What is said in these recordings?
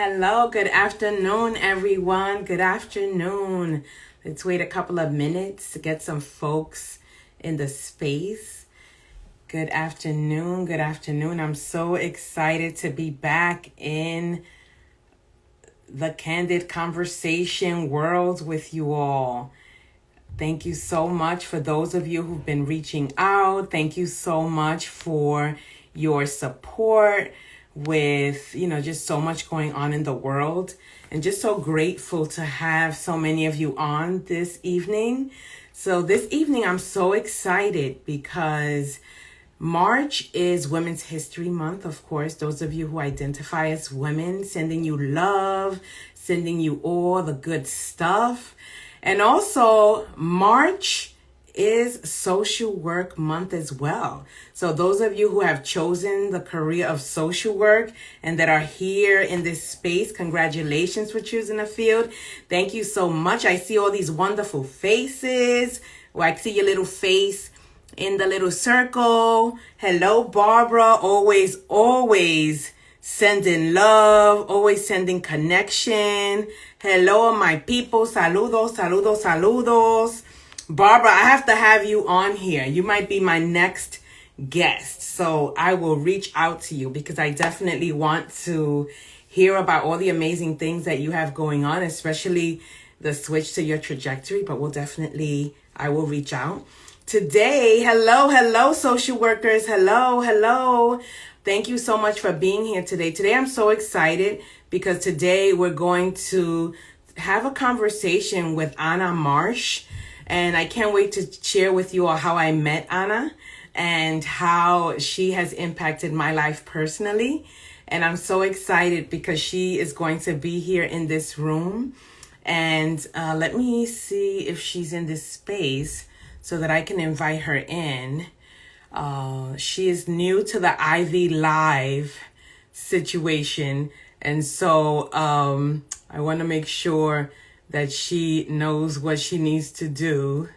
Hello, good afternoon, everyone. Good afternoon. Let's wait a couple of minutes to get some folks in the space. Good afternoon. Good afternoon. I'm so excited to be back in the Candid conversation world with you all. Thank you so much for those of you who've been reaching out. Thank you so much for your support with, just so much going on in the world. And just so grateful to have so many of you on this evening. So this evening, I'm so excited because March is Women's History Month, of course. Those of you who identify as women, sending you love, sending you all the good stuff. And also, March is Social Work Month as well. So those of you who have chosen the career of social work and that are here in this space, congratulations for choosing the field. Thank you so much. I see all these wonderful faces. I see your little face in the little circle. Hello, Barbara. Always sending love, always sending connection. Hello, my people. Saludos. Barbara, I have to have you on here. You might be my next guest. So I will reach out to you because I definitely want to hear about all the amazing things that you have going on, especially the switch to your trajectory. But I will reach out. Today, hello, social workers. Hello. Thank you so much for being here today. Today, I'm so excited because today we're going to have a conversation with Ana Marsh. And I can't wait to share with you all how I met Ana and how she has impacted my life personally. And I'm so excited because she is going to be here in this room. And let me see if she's in this space so that I can invite her in. She is new to the Ivy Live situation. And so I want to make sure that she knows what she needs to do.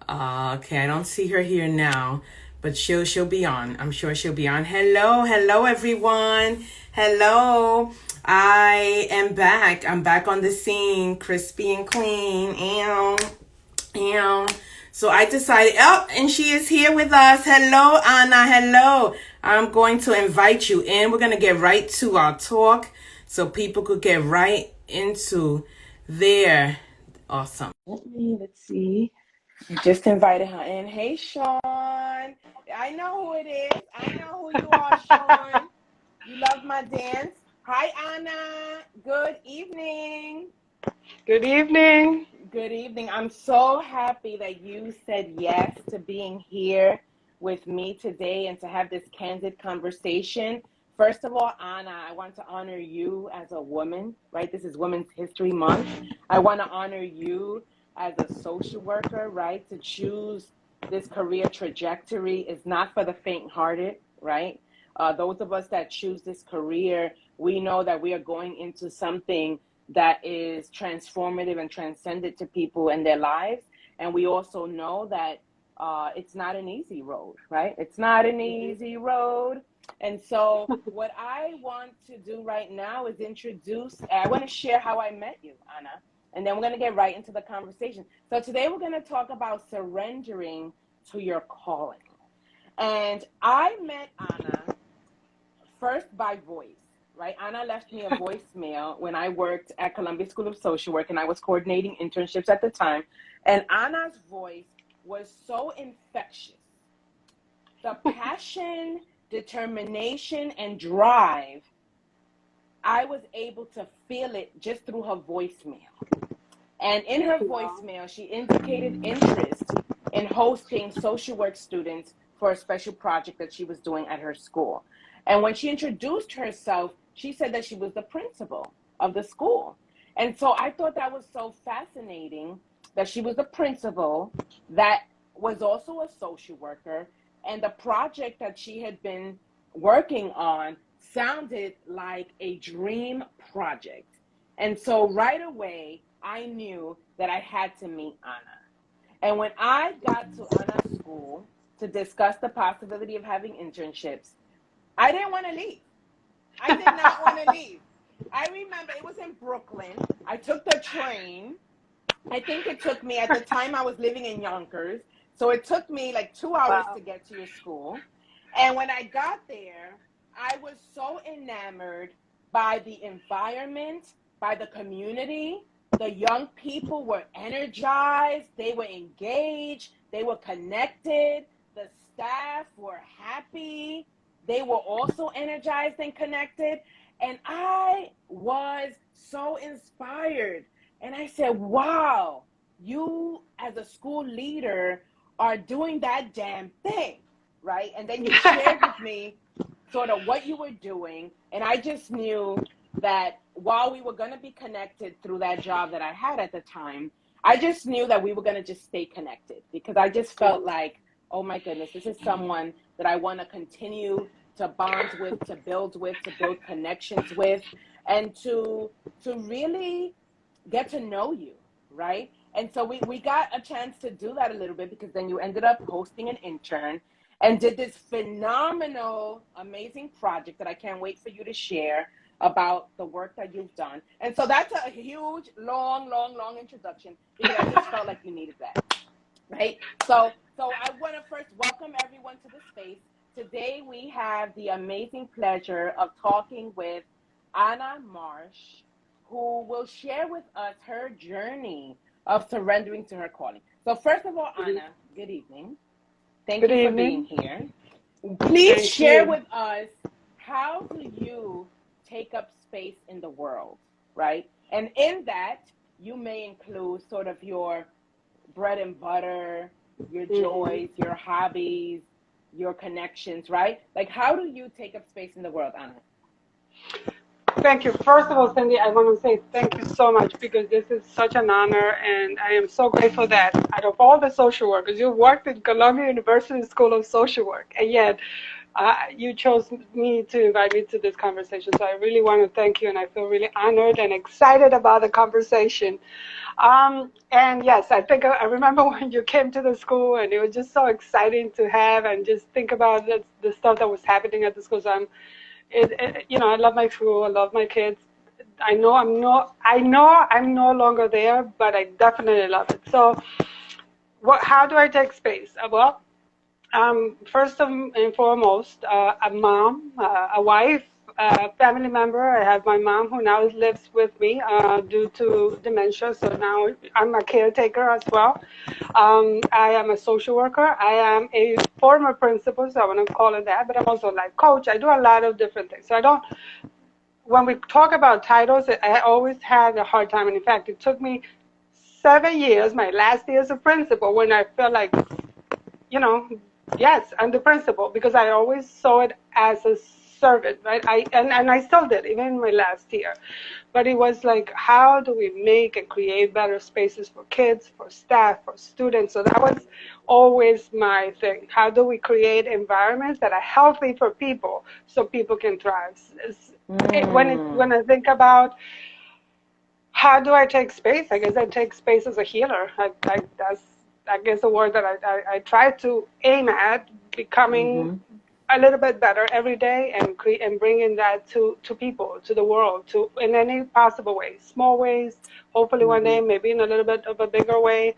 Okay, I don't see her here now, but she'll be on. I'm sure she'll be on. Hello, everyone. Hello. I am back. I'm back on the scene, crispy and clean. Ew. So I decided, and she is here with us. Hello, Ana. Hello. I'm going to invite you in. We're going to get right to our talk so people could get right into there. Awesome. Let's see. I just invited her in. Hey, Sean. I know who it is. I know who you are, Sean. You love my dance. Hi, Ana. Good evening. Good evening. Good evening. I'm so happy that you said yes to being here with me today and to have this candid conversation. First of all, Ana, I want to honor you as a woman, right? This is Women's History Month. I want to honor you as a social worker, right? To choose this career trajectory is not for the faint-hearted, right? Those of us that choose this career, we know that we are going into something that is transformative and transcendent to people and their lives. And we also know that it's not an easy road, right? It's not an easy road. And so what I want to do right now is I want to share how I met you, Ana, and then we're going to get right into the conversation. So today we're going to talk about surrendering to your calling. And I met Ana first by voice, right? Ana left me a voicemail when I worked at Columbia School of Social Work and I was coordinating internships at the time. And Ana's voice was so infectious. The passion, determination, and drive, I was able to feel it just through her voicemail. And in her voicemail, she indicated interest in hosting social work students for a special project that she was doing at her school. And when she introduced herself, she said that she was the principal of the school. And so I thought that was so fascinating that she was the principal that was also a social worker. And the project that she had been working on sounded like a dream project. And so right away, I knew that I had to meet Ana. And when I got to Ana's school to discuss the possibility of having internships, I didn't want to leave. I did not want to leave. I remember in Brooklyn. I took the train. I think it took me, at the time I was living in Yonkers, so it took me like 2 hours Wow. to get to your school. And when I got there, I was so enamored by the environment, by the community. The young people were energized, they were engaged, they were connected, the staff were happy, they were also energized and connected. And I was so inspired. And I said, wow, you as a school leader are doing that damn thing, right? And then you shared with me sort of what you were doing. And I just knew that while we were going to be connected through that job that I had at the time, I just knew that we were going to just stay connected, because I just felt like, oh my goodness, this is someone that I want to continue to bond with, to build connections with, and to really get to know you, right? And so we got a chance to do that a little bit, because then you ended up hosting an intern and did this phenomenal, amazing project that I can't wait for you to share about the work that you've done. And so that's a huge, long introduction, because I just felt like you needed that, right? So I want to first welcome everyone to the space. Today we have the amazing pleasure of talking with Ana Marsh, who will share with us her journey of surrendering to her calling. So first of all, Ana, good evening. Thank Good you for being evening. here. Please Thank share you. with us, how do you take up space in the world, right? And in that, you may include sort of your bread and butter, your joys, your hobbies, your connections, right? Like, how do you take up space in the world, Ana? Thank you. First of all, Cindy, I want to say thank you so much, because this is such an honor, and I am so grateful that out of all the social workers, you worked at Columbia University School of Social Work, and yet you chose me to invite me to this conversation. So I really want to thank you, and I feel really honored and excited about the conversation. And yes, I think I remember when you came to the school, and it was just so exciting to have and just think about the stuff that was happening at the school. So I love my school, I love my kids. I know I'm no longer there, but I definitely love it. So, how do I take space? Well, first and foremost, a mom, a wife, a family member. I have my mom, who now lives with me due to dementia, so now I'm a caretaker as well. I am a social worker. I am a former principal, so I want to call it that, but I'm also a life coach. I do a lot of different things. So when we talk about titles, I always had a hard time. And in fact, it took me 7 years, my last year as a principal, when I felt like, you know, yes, I'm the principal, because I always saw it as a servant, right? And I still did, even in my last year. But it was like, how do we make and create better spaces for kids, for staff, for students? So that was always my thing. How do we create environments that are healthy for people so people can thrive? When I think about how do I take space, I guess I take space as a healer. That's, I guess, the word that I try to aim at, becoming a little bit better every day, and bringing that to people, to the world, to in any possible way, small ways, hopefully one day, maybe in a little bit of a bigger way.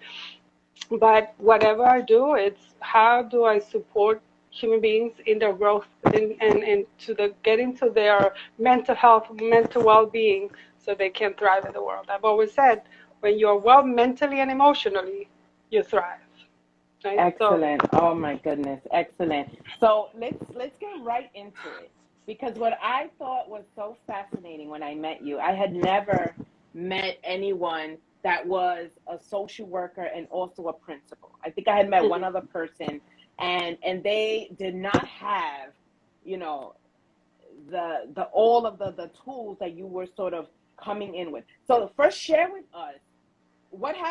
But whatever I do, it's how do I support human beings in their growth, and to the getting to their mental health, mental well-being, so they can thrive in the world. I've always said, when you're well mentally and emotionally, you thrive. Right? So, Excellent. Oh my goodness. Excellent. So let's get right into it, because what I thought was so fascinating when I met you, I had never met anyone that was a social worker and also a principal. I think I had met one other person, and they did not have, you know, the all of the tools that you were sort of coming in with. So first, share with us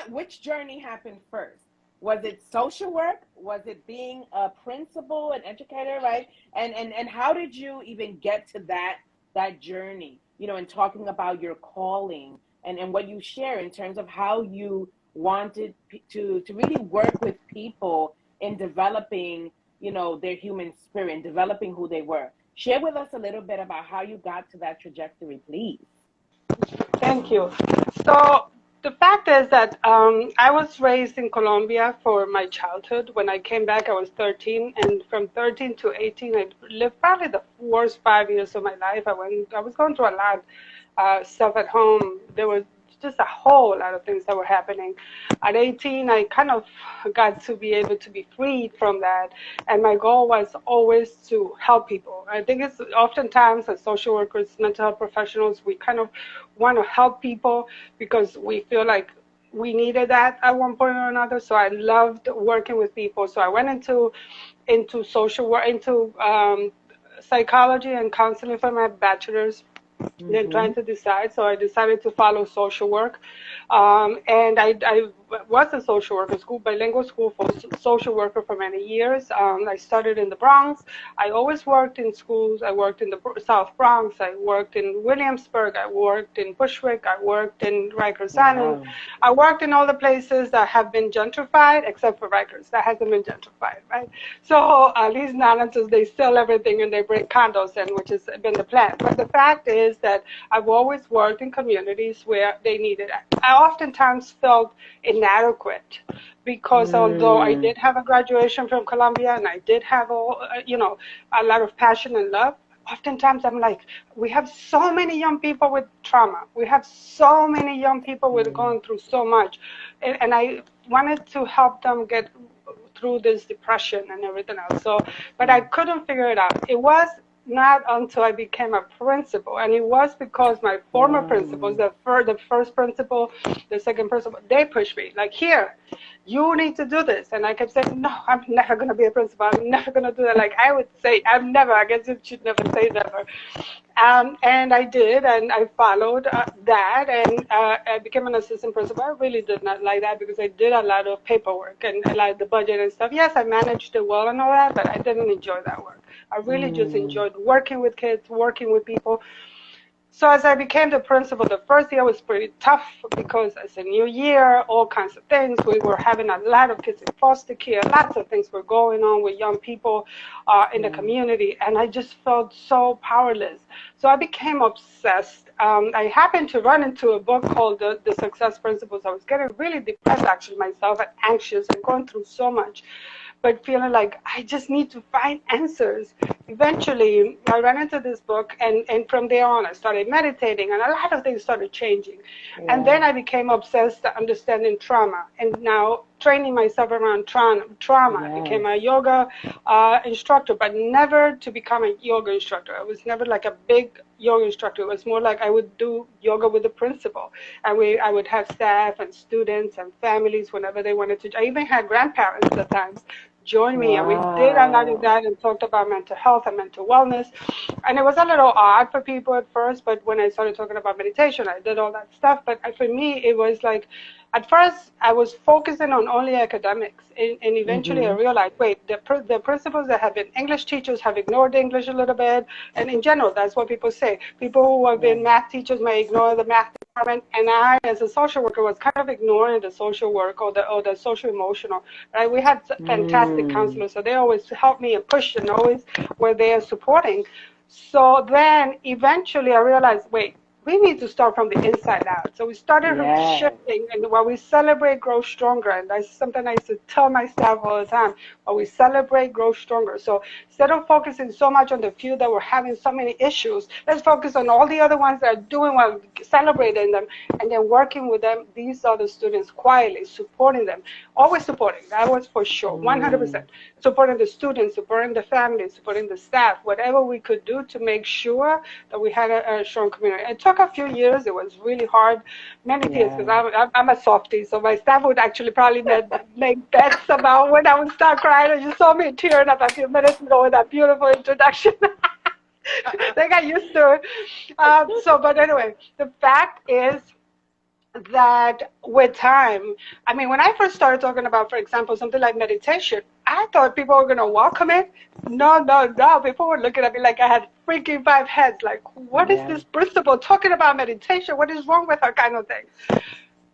which journey happened first. Was it social work? Was it being a principal, an educator, right? And how did you even get to that journey, and talking about your calling, and what you share in terms of how you wanted to really work with people in developing, their human spirit and developing who they were. Share with us a little bit about how you got to that trajectory, please. Thank you. So the fact is that I was raised in Colombia for my childhood. When I came back, I was 13, and from 13 to 18, I lived probably the worst 5 years of my life. I was going through a lot stuff at home. There was just a whole lot of things that were happening. At 18, I kind of got to be able to be freed from that, and my goal was always to help people. I think it's oftentimes as social workers, mental health professionals, we kind of want to help people because we feel like we needed that at one point or another. So I loved working with people. So I went into social work, into psychology and counseling for my bachelor's. Then trying to decide, so I decided to follow social work, and I was a social worker, bilingual school for social worker for many years. I started in the Bronx. I always worked in schools. I worked in the South Bronx. I worked in Williamsburg. I worked in Bushwick. I worked in Rikers Island. I worked in all the places that have been gentrified, except for Rikers. That hasn't been gentrified, right? So at least not until they sell everything and they bring condos in, which has been the plan. But the fact is that I've always worked in communities where they needed it. I oftentimes felt inadequate because although I did have a graduation from Columbia and I did have a lot of passion and love, oftentimes I'm like, we have so many young people with trauma. We have so many young people with going through so much. And I wanted to help them get through this depression and everything else. So, but I couldn't figure it out. It was not until I became a principal, and it was because my former principals, the first principal, the second principal, they pushed me, like, here, you need to do this. And I kept saying, no, I'm never going to be a principal. I'm never going to do that. Like I would say, I'm never, I guess you should never say never. And I did, and I followed that, and I became an assistant principal. I really did not like that because I did a lot of paperwork and I like the budget and stuff. Yes, I managed it well and all that, but I didn't enjoy that work. I really just enjoyed working with kids, working with people. So as I became the principal, the first year was pretty tough because it's a new year, all kinds of things. We were having a lot of kids in foster care. Lots of things were going on with young people in the community, and I just felt so powerless. So I became obsessed. I happened to run into a book called The Success Principles. I was getting really depressed, actually, myself, and anxious and going through so much, but feeling like I just need to find answers. Eventually, I ran into this book, and from there on, I started meditating, and a lot of things started changing. Yeah. And then I became obsessed with understanding trauma, and now training myself around trauma. Yes. I became a yoga instructor, but never to become a yoga instructor. I was never like a big yoga instructor. It was more like I would do yoga with the principal, and I would have staff and students and families whenever they wanted to. I even had grandparents at times join me, and we did a lot of that and talked about mental health and mental wellness. And it was a little odd for people at first, but when I started talking about meditation, I did all that stuff. But for me, it was like, at first, I was focusing on only academics, and eventually I realized, wait, the principals that have been English teachers have ignored English a little bit, and in general, that's what people say. People who have been math teachers may ignore the math department, and I, as a social worker, was kind of ignoring the social work or the social emotional. Right? We had fantastic counselors, so they always helped me and pushed and always were there supporting. So then, eventually, I realized, wait, we need to start from the inside out. So we started shifting, and while we celebrate, grow stronger. And that's something I used to tell my staff all the time. While we celebrate, grow stronger. So instead of focusing so much on the few that were having so many issues, let's focus on all the other ones that are doing well, celebrating them, and then working with them, these other students, quietly supporting them. Always supporting, that was for sure, 100%. Supporting the students, supporting the families, supporting the staff, whatever we could do to make sure that we had a strong community. It took a few years. It was really hard, many tears, because I'm a softie, so my staff would actually probably make bets about when I would start crying, and you saw me tearing up a few minutes ago with that beautiful introduction. They got used to it. But anyway, the fact is that with time, I mean, when I first started talking about, for example, something like meditation, I thought people were going to welcome it. No. People were looking at me like I had freaking 5 heads. Like, what is this principal talking about meditation? What is wrong with her, kind of thing?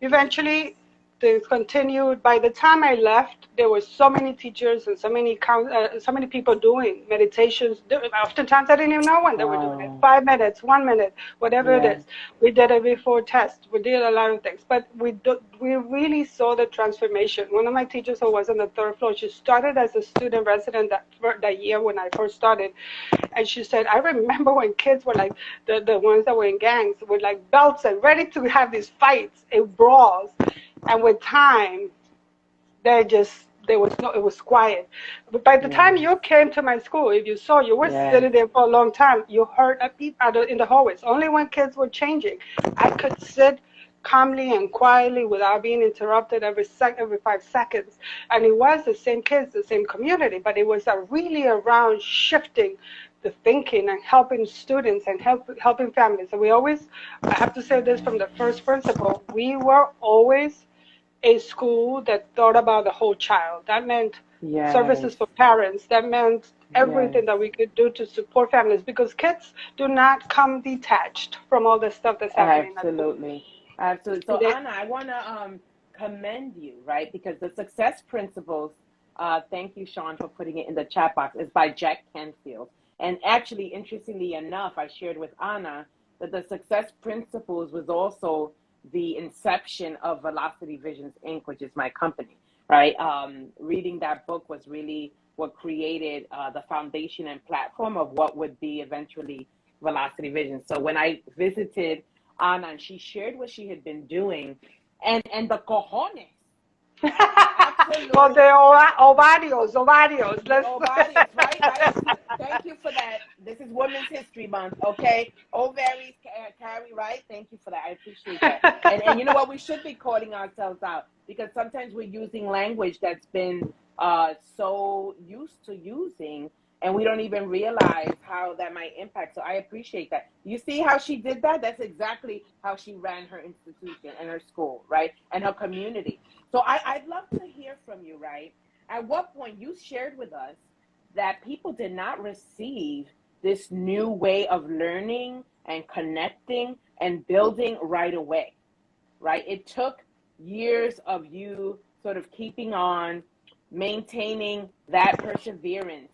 Eventually, things continued. By the time I left, there were so many teachers and so many people doing meditations. Oftentimes, I didn't even know when they were doing it. 5 minutes, 1 minute, whatever it is. We did it before tests. We did a lot of things, but we really saw the transformation. One of my teachers who was on the third floor, she started as a student resident that year when I first started, and she said, I remember when kids were like the ones that were in gangs with like belts and ready to have these fights and brawls, and with time, it was quiet. But by the time you came to my school, if you saw, you were sitting there for a long time. You heard a peep out in the hallways. Only when kids were changing, I could sit calmly and quietly without being interrupted every 5 seconds. And it was the same kids, the same community, but it was really around shifting the thinking and helping students and helping families. So we always, I have to say this from the first principle, we were always a school that thought about the whole child. That meant services for parents. That meant everything that we could do to support families, because kids do not come detached from all the stuff that's happening. Absolutely. So Ana, I want to commend you, right? Because the success principles, thank you, Sean, for putting it in the chat box, is by Jack Canfield. And actually, interestingly enough, I shared with Ana that the success principles was also the inception of Velocity Visions Inc., which is my company, right? Reading that book was really what created the foundation and platform of what would be eventually Velocity Visions. So when I visited Ana and she shared what she had been doing, and the cojones. Well, the ovarios. Ovarios, right? Thank you for that. This is Women's History Month, okay? Ovaries, carry, right? Thank you for that. I appreciate that. And you know what? We should be calling ourselves out, because sometimes we're using language that's been so used to using, and we don't even realize how that might impact. So I appreciate that. You see how she did that? That's exactly how she ran her institution and her school, right? And her community. So I'd love to hear from you, right? At what point you shared with us that people did not receive this new way of learning and connecting and building right away, right? It took years of you sort of keeping on, maintaining that perseverance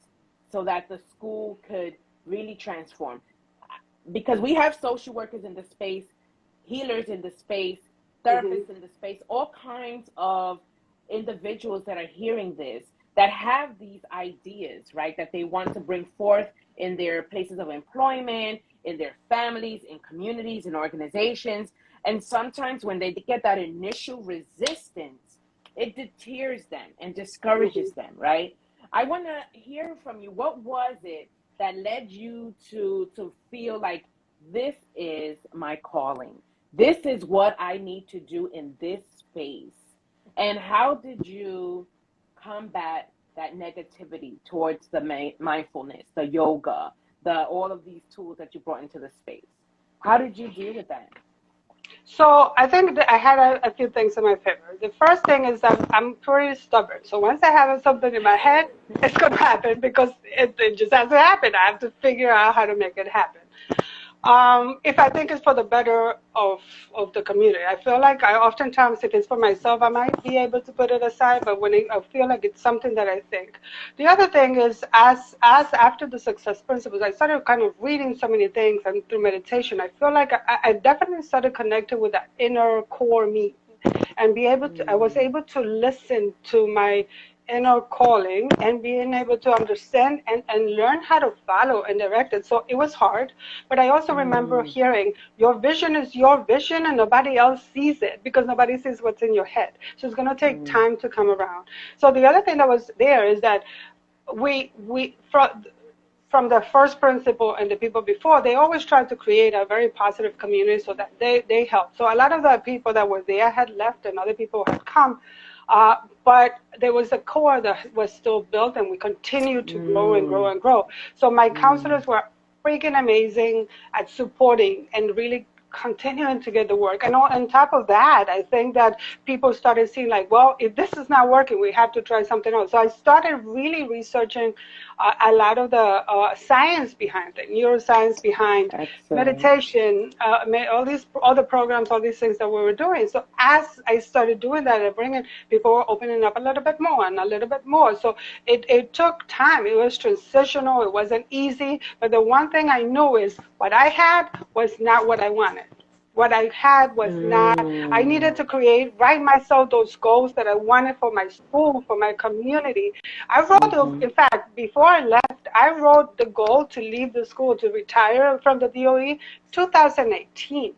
so that the school could really transform. Because we have social workers in the space, healers in the space, therapists in the space, all kinds of individuals that are hearing this, that have these ideas, right, that they want to bring forth in their places of employment, in their families, in communities, in organizations. And sometimes when they get that initial resistance, it deters them and discourages them, right? I want to hear from you. What was it that led you to feel like this is my calling? This is what I need to do in this space. And how did you combat that negativity towards the mindfulness, the yoga, all of these tools that you brought into the space? How did you deal with that? So I think that I had a few things in my favor. The first thing is that I'm pretty stubborn. So once I have something in my head, it's going to happen, because it just has to happen. I have to figure out how to make it happen. If I think it's for the better of the community, I feel like oftentimes, if it's for myself, I might be able to put it aside, but when I feel like it's something that I think. The other thing is, as after the success principles, I started kind of reading so many things, and through meditation, I feel like I definitely started connecting with that inner core me, and I was able to listen to my inner calling and being able to understand and learn how to follow and direct it. So it was hard, but I also remember hearing, your vision is your vision and nobody else sees it, because nobody sees what's in your head. So it's going to take time to come around. So the other thing that was there is that we from the first principle and the people before, they always tried to create a very positive community so that they helped. So a lot of the people that were there had left and other people had come. But there was a core that was still built, and we continued to grow and grow. So my counselors were freaking amazing at supporting and really continuing to get the work. And on top of that, I think that people started seeing like, well, if this is not working, we have to try something else. So I started really researching a lot of the science behind it, neuroscience behind Excellent. meditation, all these other programs, all these things that we were doing. So as I started doing that and bringing, people were opening up a little bit more and a little bit more. So it took time. It was transitional. It wasn't easy. But the one thing I knew is what I had was not what I wanted. What I had was not, I needed to write myself those goals that I wanted for my school, for my community. I wrote, in fact, before I left, I wrote the goal to leave the school, to retire from the DOE, 2018,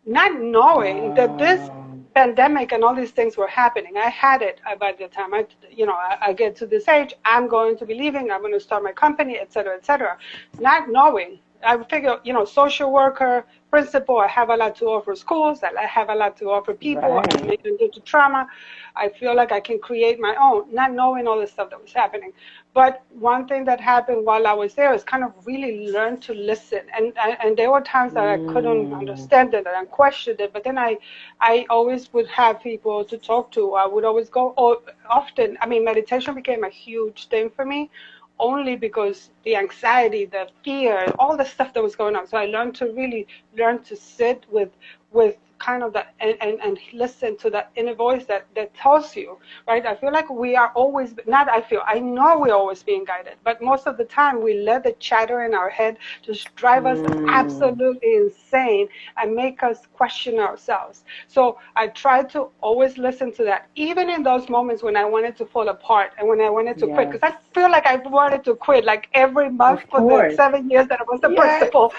not knowing that this pandemic and all these things were happening. I had it by the time I get to this age, I'm going to be leaving, I'm going to start my company, et cetera, not knowing. I figure, social worker, principal, I have a lot to offer schools, I have a lot to offer people, Right. I'm into trauma. I feel like I can create my own, not knowing all the stuff that was happening. But one thing that happened while I was there is kind of really learn to listen. And there were times that I couldn't understand it and I questioned it, but then I always would have people to talk to. I would always go, often, meditation became a huge thing for me, only because the anxiety, the fear, all the stuff that was going on. So I learned to really learn to sit with kind of that and listen to that inner voice that tells you, right? I feel like we are always, I know we're always being guided, but most of the time we let the chatter in our head just drive us absolutely insane and make us question ourselves. So I try to always listen to that, even in those moments when I wanted to fall apart and when I wanted to quit, because I feel like I wanted to quit like every month Of for the course. 7 years that I was the principal.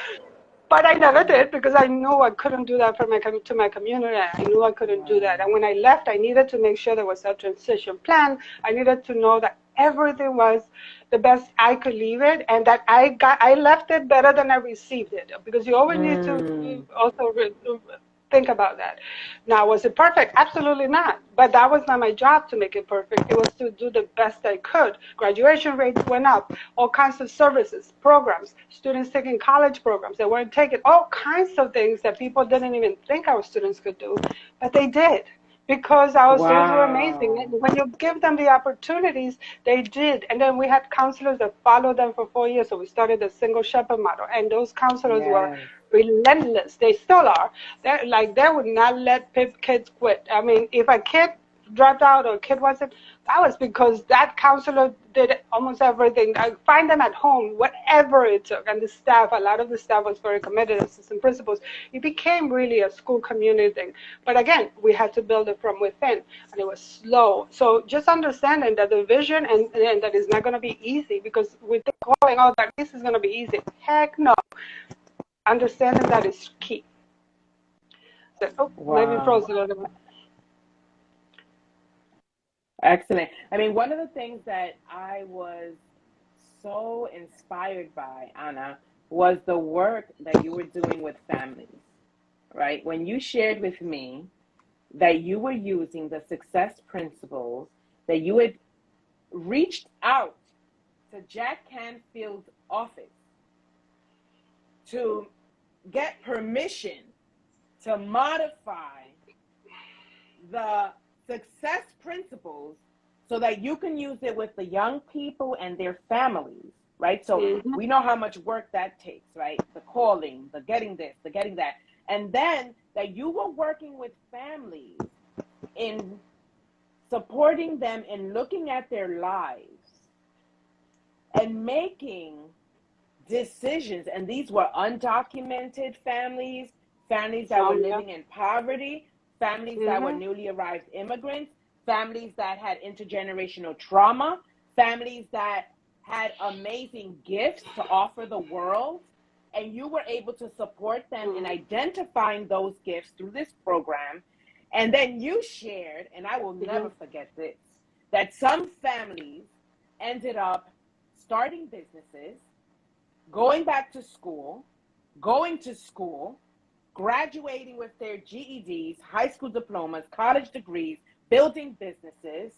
But I never did, because I knew I couldn't do that to my community. I knew I couldn't do that. And when I left, I needed to make sure there was a transition plan. I needed to know that everything was the best I could leave it, and that I left it better than I received it, because you always need to also think about that. Now, was it perfect? Absolutely not. But that was not my job to make it perfect. It was to do the best I could. Graduation rates went up, all kinds of services, programs, students taking college programs that weren't taken, all kinds of things that people didn't even think our students could do, but they did. Because our students were amazing. And when you give them the opportunities, they did. And then we had counselors that followed them for 4 years. So we started the single shepherd model. And those counselors were relentless. They still are. They would not let kids quit. If a kid dropped out or a kid wasn't, that was because that counselor did almost everything. I find them at home, whatever it took. And a lot of the staff was very committed, assistant principals. It became really a school community thing. But again, we had to build it from within, and it was slow. So just understanding that the vision and that is not going to be easy, because we think, that this is going to be easy. Heck no. Understanding that is key. So, maybe froze a little bit. Excellent. One of the things that I was so inspired by, Ana, was the work that you were doing with families, right? When you shared with me that you were using the success principles, that you had reached out to Jack Canfield's office to get permission to modify the success principles so that you can use it with the young people and their families, right? So we know how much work that takes, right? The calling, the getting this, the getting that. And then that you were working with families in supporting them in looking at their lives and making decisions. And these were undocumented families, families that were living in poverty, families that were newly arrived immigrants, families that had intergenerational trauma, families that had amazing gifts to offer the world. And you were able to support them in identifying those gifts through this program. And then you shared, and I will never forget this, that some families ended up starting businesses, going back to school, going to school, graduating with their GEDs, high school diplomas, college degrees, building businesses,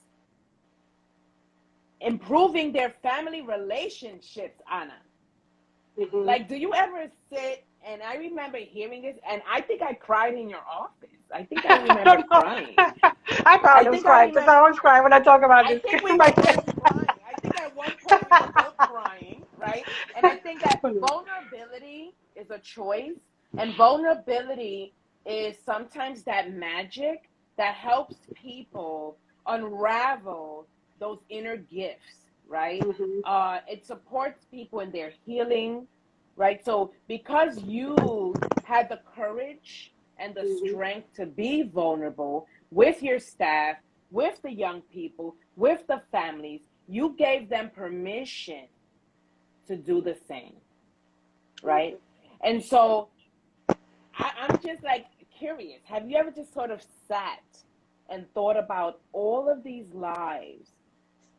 improving their family relationships, Ana. Like, do you ever sit And I remember hearing this, and I think I cried in your office. I think I I remember don't know. crying. I I probably was think I crying because remember. I always cry when I talk about I this. think we were both crying. I think at one point we were both crying, right? And I think that vulnerability is a choice, and vulnerability is sometimes that magic that helps people unravel those inner gifts, right? Mhm. It supports people in their healing, right? So because you had the courage and the Mhm. strength to be vulnerable with your staff, with the young people, with the families, you gave them permission to do the same, right? And so I'm just like curious. Have you ever just sort of sat and thought about all of these lives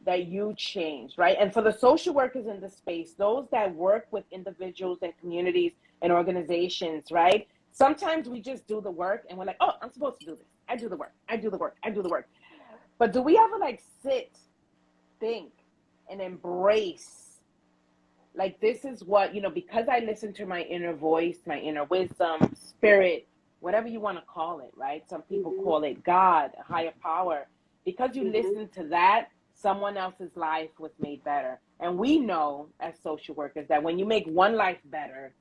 that you changed, right? And for the social workers in the space, those that work with individuals and communities and organizations, right? Sometimes we just do the work and we're like, oh, I'm supposed to do this. I do the work. I do the work. I do the work. But do we ever like sit, think, and embrace like this is what, because I listen to my inner voice, my inner wisdom, spirit, whatever you want to call it, right? Some people Mhm. call it God, a higher power. Because you Mhm. listen to that, someone else's life was made better. And we know as social workers that when you make one life better,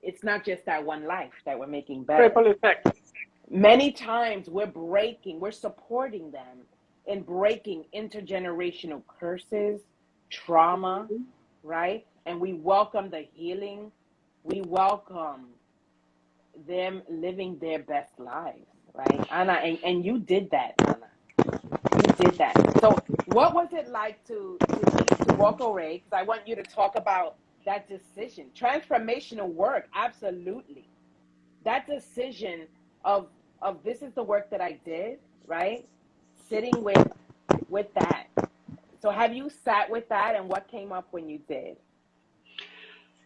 it's not just that one life that we're making better. Ripple effect. Many times we're supporting them in breaking intergenerational curses, trauma, Mhm. right? And we welcome the healing. We welcome them living their best lives, right? Anna, and you did that, Anna. You did that. So what was it like to walk away? Because I want you to talk about that decision. Transformational work, absolutely. That decision of this is the work that I did, right? Sitting with that. So have you sat with that and what came up when you did?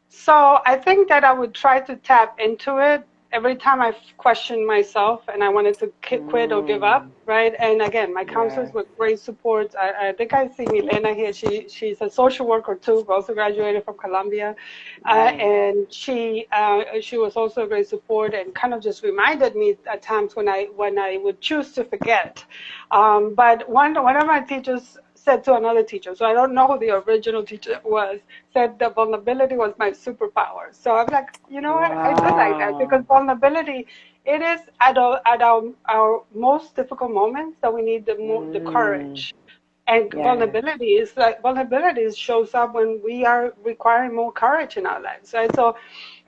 So I think that I would try to tap into it every time I questioned myself and I wanted to quit or give up, Mm, right? And again, my counselors yes. were great support. I think I see Milena here. She's a social worker too, also graduated from Columbia, Nice. and she was also a great support and kind of just reminded me at times when I would choose to forget. But one of my teachers said to another teacher, so I don't know who the original teacher was, said that vulnerability was my superpower. So I'm like, you know what? I do like that because Wow. vulnerability, it is our most difficult moments that we need the Mm, courage. And yes. vulnerability shows up when we are requiring more courage in our lives, right? So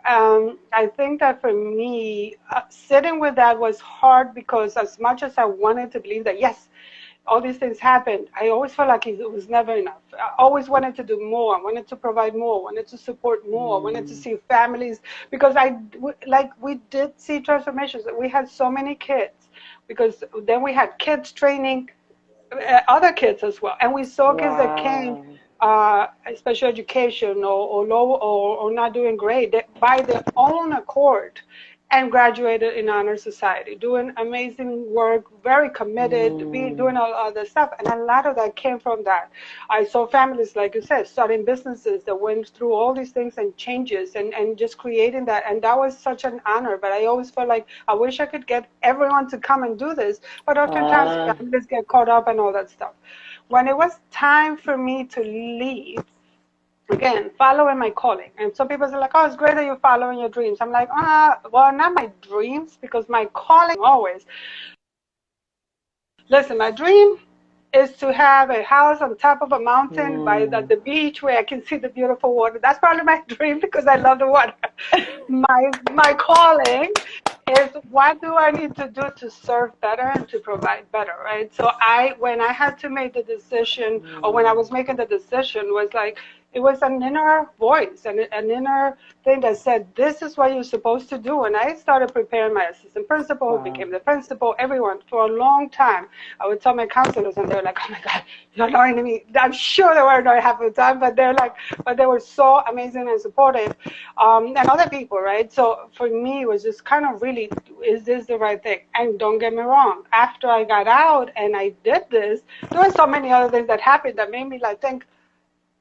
I think that for me, sitting with that was hard because as much as I wanted to believe that, yes, all these things happened, I always felt like it was never enough. I always wanted to do more. I wanted to provide more. I wanted to support more. I wanted to Mm, see families because we did see transformations. We had so many kids because then we had kids training other kids as well. And we saw kids that came, wow. special education or low or not doing great by their own accord and graduated in honor society, doing amazing work, very committed, Mm, doing all this stuff. And a lot of that came from that. I saw families, like you said, starting businesses that went through all these things and changes and just creating that. And that was such an honor. But I always felt like I wish I could get everyone to come and do this. But oftentimes uh, families get caught up and all that stuff. When it was time for me to leave, again, following my calling. And some people are like, oh, it's great that you're following your dreams. I'm like, well, not my dreams, because my calling always. Listen, my dream is to have a house on top of a mountain by mm. the beach where I can see the beautiful water. That's probably my dream because I love the water. My calling is what do I need to do to serve better and to provide better, right? So when I had to make the decision, or when I Mm, was making the decision, was like it was an inner voice and an inner thing that said, this is what you're supposed to do. And I started preparing my assistant principal, who wow. became the principal, everyone for a long time. I would tell my counselors, and they were like, oh my God, you're annoying me. I'm sure they were annoyed half the time, but but they were so amazing and supportive. And other people, right? So for me, it was just kind of really, is this the right thing? And don't get me wrong, after I got out and I did this, there were so many other things that happened that made me like think,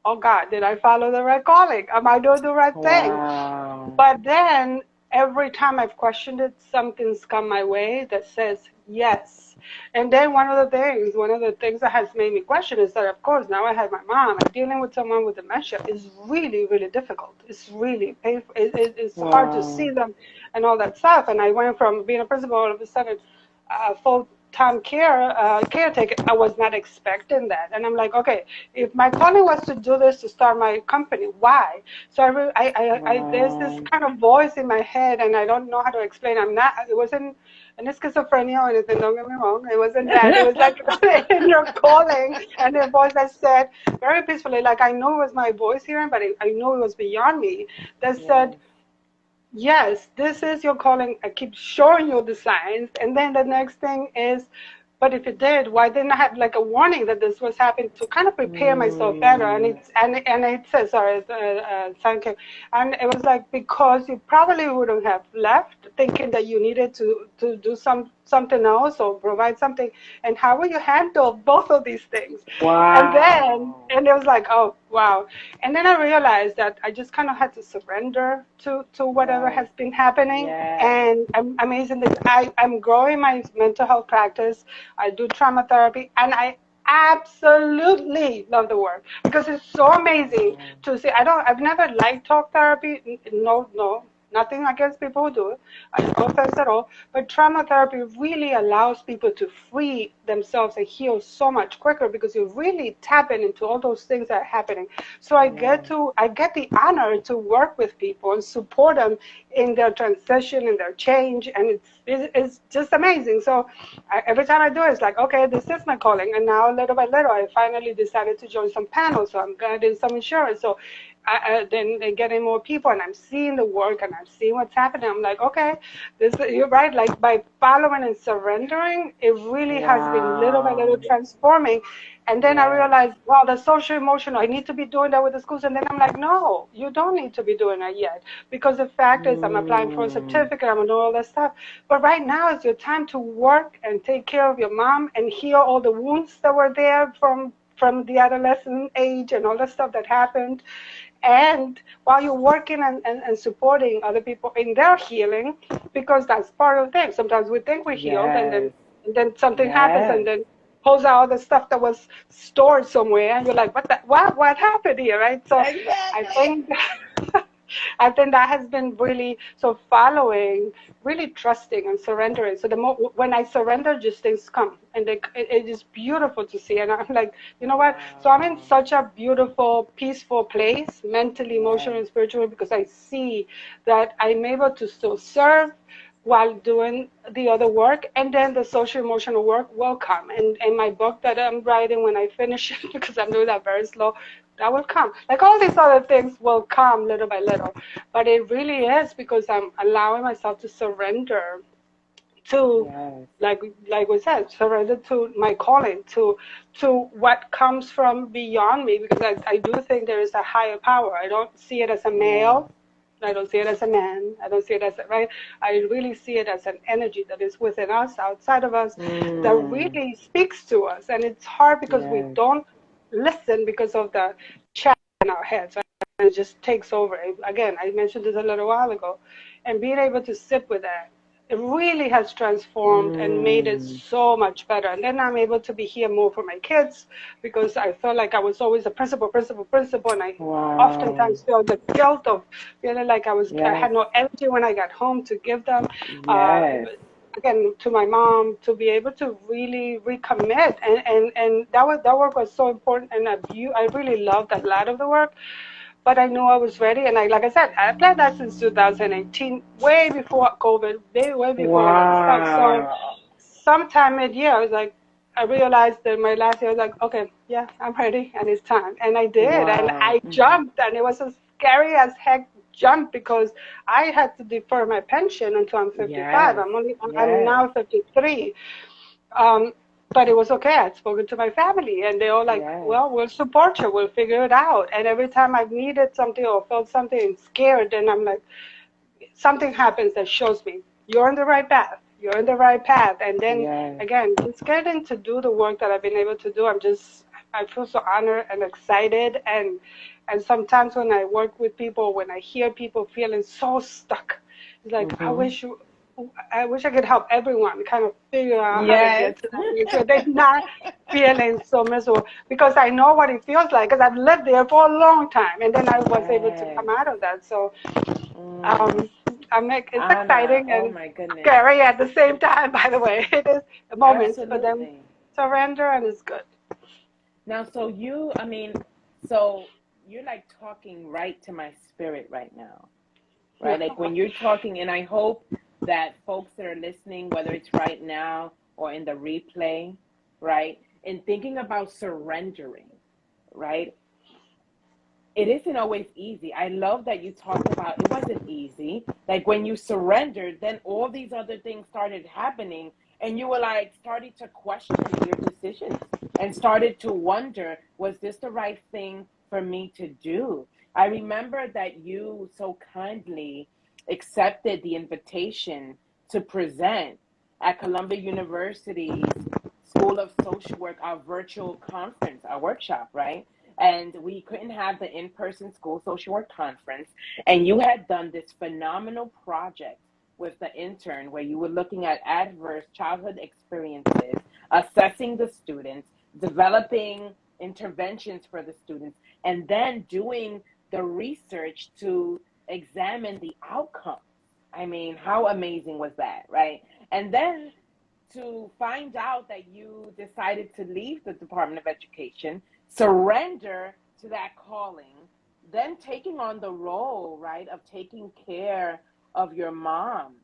oh God, did I follow the right calling? Am I doing the right thing? Wow. But then, every time I've questioned it, something's come my way that says yes. And then one of the things that has made me question is that, of course, now I have my mom, and dealing with someone with dementia is really, really difficult. It's really painful. It's hard to see them and all that stuff. And I went from being a principal all of a sudden full-time caretaker. I was not expecting that, and I'm like, okay, if my calling was to do this to start my company, why? So there's this kind of voice in my head, and I don't know how to explain. It wasn't any schizophrenia or anything. Don't get me wrong. It wasn't that. It was like in your calling, and the voice that said very peacefully, like I know it was my voice hearing, but I know it was beyond me. That said, yes, this is your calling. I keep showing you the signs. And then the next thing is, but if it did, why didn't I have like a warning that this was happening to kind of prepare myself better? And it says, sorry, thank you. And it was like, because you probably wouldn't have left thinking that you needed to do something else or provide something. And how will you handle both of these things? And it was like, oh, wow. And then I realized that I just kind of had to surrender to whatever has been happening. And amazing that I'm growing my mental health practice. I do trauma therapy, and I absolutely love the work because it's so amazing to see. I've never liked talk therapy. No, nothing against people who do it. I have no offense at all. But trauma therapy really allows people to free themselves and heal so much quicker because you're really tapping into all those things that are happening. So I get the honor to work with people and support them in their transition and their change, and it's just amazing. So every time I do it, it's like, okay, this is my calling. And now little by little, I finally decided to join some panels. So I'm getting some insurance. So then getting more people, and I'm seeing the work, and I'm seeing what's happening. I'm like, okay, you're right. Like by following and surrendering, it really has been little by little transforming. And then I realized, wow, the social emotional, I need to be doing that with the schools. And then I'm like, no, you don't need to be doing that yet. Because the fact is, I'm applying for a certificate, I'm doing all that stuff. But right now is your time to work and take care of your mom and heal all the wounds that were there from the adolescent age and all the stuff that happened. And while you're working and supporting other people in their healing, because that's part of the thing. Sometimes we think we're healed, and then something happens, and then pulls out all the stuff that was stored somewhere, and you're like, what happened here, right? So I think I think that has been really, so following, really trusting and surrendering. So when I surrender, just things come, and it is beautiful to see. And I'm like, you know what? So I'm in such a beautiful, peaceful place, mentally, emotionally, and spiritually, because I see that I'm able to still serve while doing the other work, and then the social emotional work will come. And my book that I'm writing, when I finish it, because I'm doing that very slow, that will come. Like all these other things will come little by little. But it really is because I'm allowing myself to surrender to, like we said, surrender to my calling, to what comes from beyond me, because I do think there is a higher power. I don't see it as a male. I don't see it as a man. I don't see it as right. I really see it as an energy that is within us, outside of us, that really speaks to us. And it's hard because we don't listen because of the chat in our heads. Right? And it just takes over. Again, I mentioned this a little while ago. And being able to sit with that, it really has transformed and made it so much better. And then I'm able to be here more for my kids, because I felt like I was always a principal, and I oftentimes feel the guilt of feeling like I had no energy when I got home to give them. Again, to my mom, to be able to really recommit, and that work was so important, and I really loved that lot of the work. But I knew I was ready, and like I said, I planned that since 2018, way before COVID, way before all that stuff. So sometime mid-year, I realized that my last year, I was like, okay, yeah, I'm ready, and it's time. And I did, and I jumped, and it was as scary as heck jump, because I had to defer my pension until I'm 55. I'm now 53. But it was okay. I'd spoken to my family, and they all like, well, we'll support you. We'll figure it out. And every time I've needed something or felt something and scared, then I'm like, something happens that shows me you're on the right path. You're on the right path. And then again, just getting to do the work that I've been able to do, I feel so honored and excited. And sometimes when I work with people, when I hear people feeling so stuck It's like, Mm-hmm. I wish I could help everyone kind of figure out how to Yes. get to that place so they're not feeling so miserable, because I know what it feels like, because I've lived there for a long time, and then I was able to Yes. come out of that. So Mm. it's Anna, exciting oh and my goodness. scary at the same time, by the way. It is moments, but then Absolutely. surrender and it's good. Now, I mean, so you're like talking right to my spirit right now, Yeah. right? Like when you're talking, and I hope that folks that are listening, whether it's right now or in the replay, right, and thinking about surrendering, right? It isn't always easy. I love that you talked about it wasn't easy. Like when you surrendered, then all these other things started happening, and you were like started to question your decisions and started to wonder, was this the right thing for me to do? I remember that you so kindly accepted the invitation to present at Columbia University's School of Social Work, our virtual conference, our workshop, right? And we couldn't have the in-person school social work conference, and you had done this phenomenal project with the intern where you were looking at adverse childhood experiences, assessing the students, developing interventions for the students, and then doing the research to examine the outcomes. I mean, how amazing was that, right? And then to find out that you decided to leave the Department of Education, surrender to that calling, then taking on the role, right, of taking care of your mom,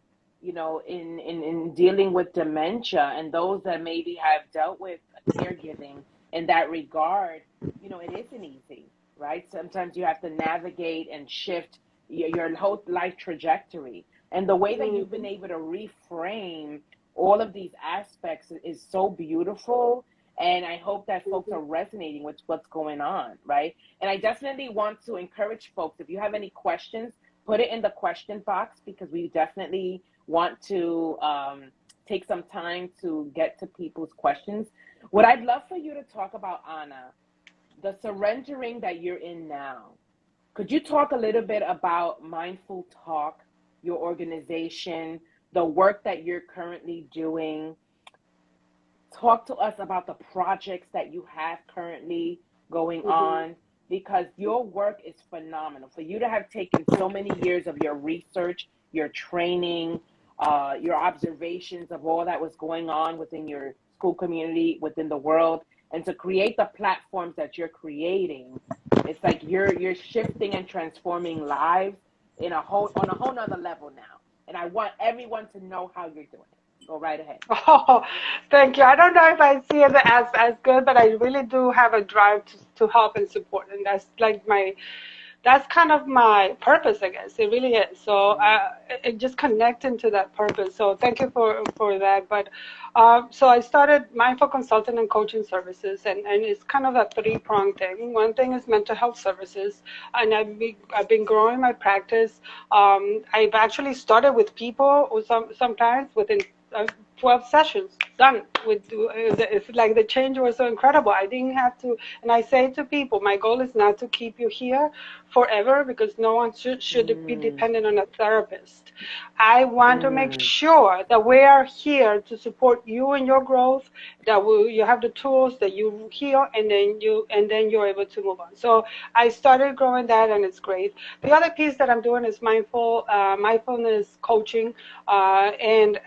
in dealing with dementia and those that maybe have dealt with caregiving in that regard, it isn't easy, right? Sometimes you have to navigate and shift your whole life trajectory. And the way that you've been Mm-hmm. able to reframe all of these aspects is so beautiful, and I hope that folks Mm-hmm. are resonating with what's going on, right? And I definitely want to encourage folks, if you have any questions, put it in the question box, because we definitely want to take some time to get to people's questions. What I'd love for you to talk about, Ana, the surrendering that you're in now. Could you talk a little bit about Mindful Talk, your organization, the work that you're currently doing? Talk to us about the projects that you have currently going Mm-hmm. on, because your work is phenomenal. For you to have taken so many years of your research, your training, your observations of all that was going on within your school community, within the world, and to create the platforms that you're creating, it's like you're shifting and transforming lives on a whole nother level now. And I want everyone to know how you're doing it. Go right ahead. Oh, thank you. I don't know if I see it as good, but I really do have a drive to help and support, and that's kind of my purpose, I guess. It really is. So Mm. it just connecting to that purpose. So thank you for that. But so I started Mindful Consulting and Coaching Services, and it's kind of a three-pronged thing. One thing is mental health services, and I've been growing my practice. I've actually started with people, or sometimes within 12 sessions done with. It's like the change was so incredible. I didn't have to, and I say to people, my goal is not to keep you here forever, because no one should be Mm. dependent on a therapist. I want to make Mm. sure that we are here to support you in your growth, that you have the tools, that you heal, and then you're able to move on. So I started growing that, and it's great. The other piece that I'm doing is mindfulness coaching, and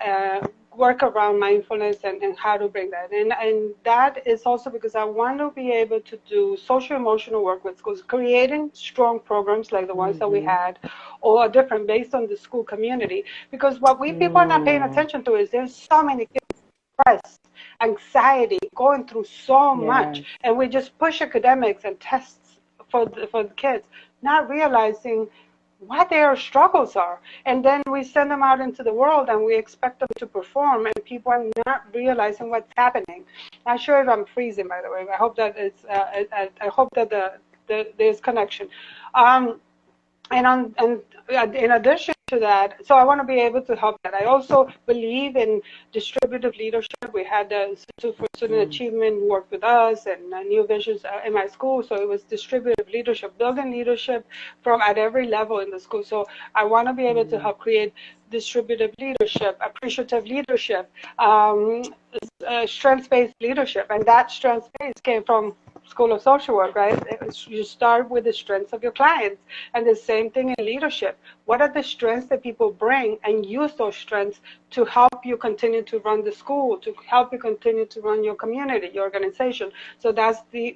work around mindfulness, and how to bring that in. And that is also because I want to be able to do social emotional work with schools, creating strong programs like the ones that we Mm-hmm. had, or different based on the school community. Because what we people are not paying Mm. attention to is there's so many kids, stress, anxiety, going through so much, Yes. and we just push academics and tests for the kids, not realizing what their struggles are. And then we send them out into the world and we expect them to perform, and people are not realizing what's happening. Not sure if I'm freezing, by the way. I hope that I hope that there's connection. And in addition, to that. So I want to be able to help that. I also believe in distributive leadership. We had the Institute for Student Achievement work with us and New Visions in my school. So it was distributive leadership, building leadership from at every level in the school. So I want to be able to help create distributive leadership, appreciative leadership, strengths-based leadership. And that strengths-based came from School of Social Work, right? You start with the strengths of your clients, and the same thing in leadership. What are the strengths that people bring, and use those strengths to help you continue to run the school, to help you continue to run your community, your organization. So that's the